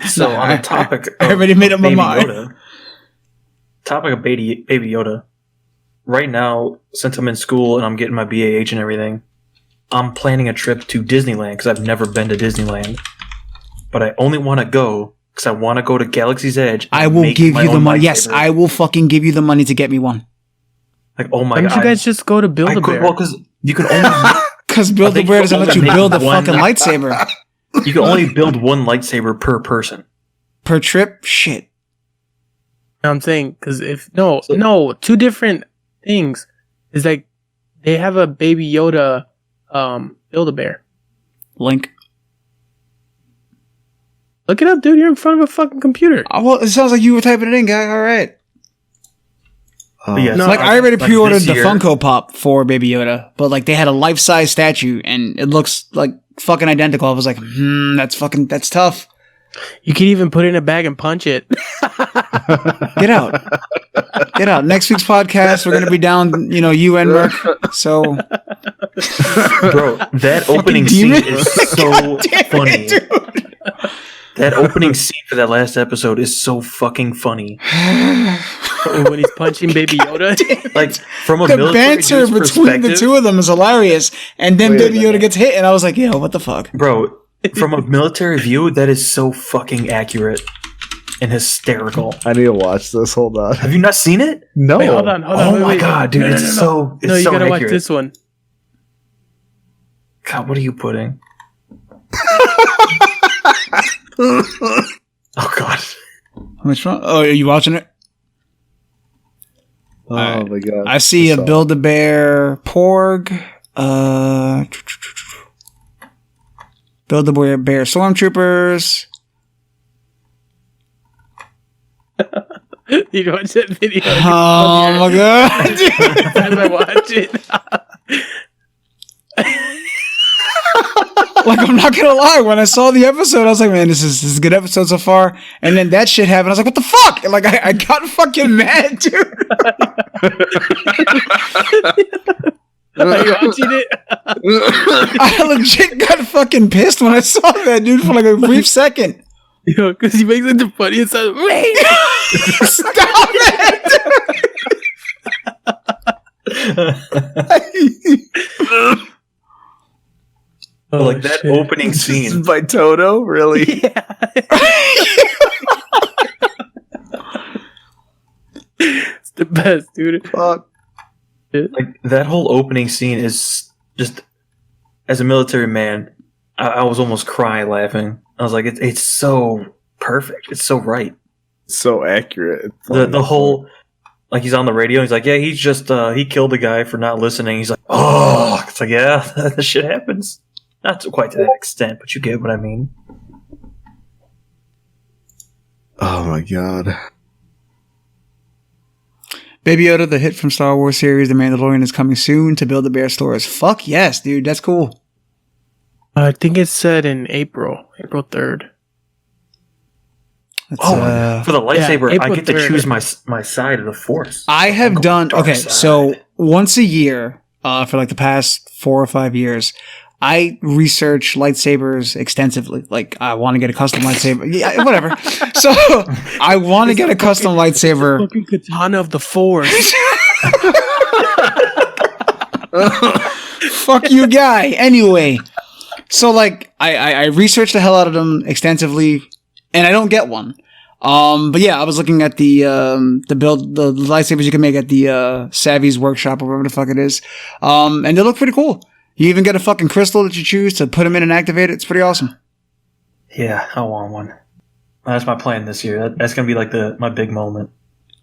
So on the topic, I already made up my Baby mind. Yoda, topic of Baby Yoda. Right now, since I'm in school and I'm getting my BAH and everything, I'm planning a trip to Disneyland because I've never been to Disneyland. But I only want to go because I want to go to Galaxy's Edge. And I will make give my you the own money. Yes, lightsaber. I will fucking give you the money to get me one. Like, oh my Why don't god! you guys just go to Build-A-Bear? Well, because you can only Because I Build a think Bear you doesn't let only you make build a one- fucking lightsaber you can only build one lightsaber per person. per trip. Shit. No, I'm saying because two different things. It's like they have a Baby Yoda Build-A-Bear. Link. Look it up, dude. You're in front of a fucking computer. Oh, well, it sounds like you were typing it in, guy. All right. But yeah, No, Like I already like pre-ordered this the year- Funko Pop for Baby Yoda, but like they had a life-size statue and it looks like fucking identical. I was like, that's tough. You can even put it in a bag and punch it. Get out. Get out. Next week's podcast, we're gonna be down, you and Merc. So Bro, that opening scene demon. is so funny. dude. That opening scene for that last episode is so fucking funny. When he's punching Baby Yoda. Like from a The military banter dude's between the perspective- two of them is hilarious. And then Wait a Baby Yoda minute. gets hit, and I was like, yo, what the fuck? Bro, from a military view, that is so fucking accurate and hysterical. I need to watch this. Hold on. Have you not seen it? No. Wait, hold on. Oh wait, my wait. god, dude, No, no, it's no, no. so it's No, you so gotta accurate. watch this one. God, what are you putting? Oh god. Which one? Oh, are you watching it? Oh my god. I see a saw it. Build-A-Bear Porg. Build-A-Bear Stormtroopers. You watch that video. Oh my god. Every time I watch it. Like, I'm not gonna lie, when I saw the episode, I was like, man, this is a good episode so far. And then that shit happened. I was like, what the fuck? And like, I got fucking mad, dude. Are you watching it? I legit got fucking pissed when I saw that, dude, for like a brief second. Yo, because he makes it the funniest sound. Wait! Stop it! But, like that opening This scene. is by Toto, really? Yeah. It's the best, dude. Fuck. Like that whole opening scene is just, as a military man, I was almost crying laughing. I was like, it's so perfect. It's so right. So accurate. The whole, like he's on the radio. And he's like, yeah, he's just he killed a guy for not listening. He's like, oh, it's like, yeah, that shit happens. Not to quite to that extent, but you get what I mean. Oh my god. Baby Yoda, the hit from Star Wars series, The Mandalorian, is coming soon to Build-A-Bear stores. Fuck yes, dude. That's cool. I think it's said in April 3rd. That's, For the lightsaber, I April get to 3rd. choose my side of the Force. I have I'm going done dark okay. side. So once a year, for like the past 4 or 5 years, I research lightsabers extensively. Like I want to get a custom lightsaber. Yeah, whatever. So I want to get a custom lightsaber. Fucking katana of the Force. Fuck you, guy. Anyway, so like I researched the hell out of them extensively, and I don't get one. But yeah, I was looking at the lightsabers you can make at the Savvy's workshop or whatever the fuck it is. And they look pretty cool. You even get a fucking crystal that you choose to put them in and activate it. It's pretty awesome. Yeah, I want one. That's my plan this year. That's gonna be like my big moment.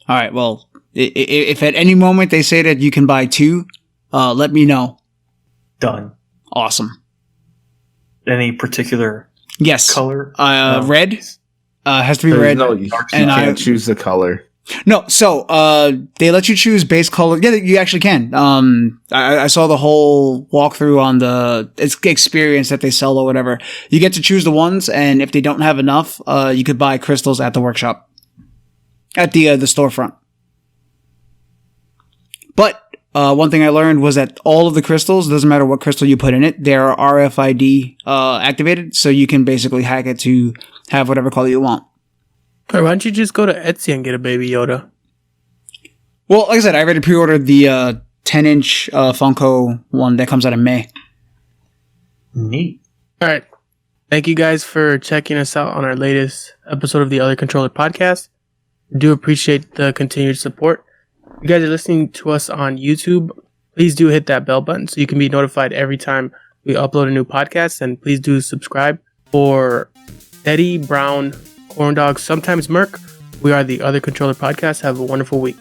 All right. Well, if at any moment they say that you can buy 2, let me know. Done. Awesome. Any particular Yes. color? Red. Has to be red. No, you And can't choose the color. No, so they let you choose base color. Yeah, you actually can. I saw the whole walkthrough on the experience that they sell or whatever. You get to choose the ones, and if they don't have enough, you could buy crystals at the workshop, at the storefront. But one thing I learned was that all of the crystals, doesn't matter what crystal you put in it, they're RFID activated, so you can basically hack it to have whatever color you want. Why don't you just go to Etsy and get a Baby Yoda? Well, like I said, I already pre-ordered the 10-inch Funko one that comes out in May. Neat. All right. Thank you guys for checking us out on our latest episode of the Other Controller podcast. We do appreciate the continued support. If you guys are listening to us on YouTube, please do hit that bell button so you can be notified every time we upload a new podcast. And please do subscribe. For Eddie, Brown, Corn Dog, sometimes Merc, we are the Other Controller podcast. Have a wonderful week.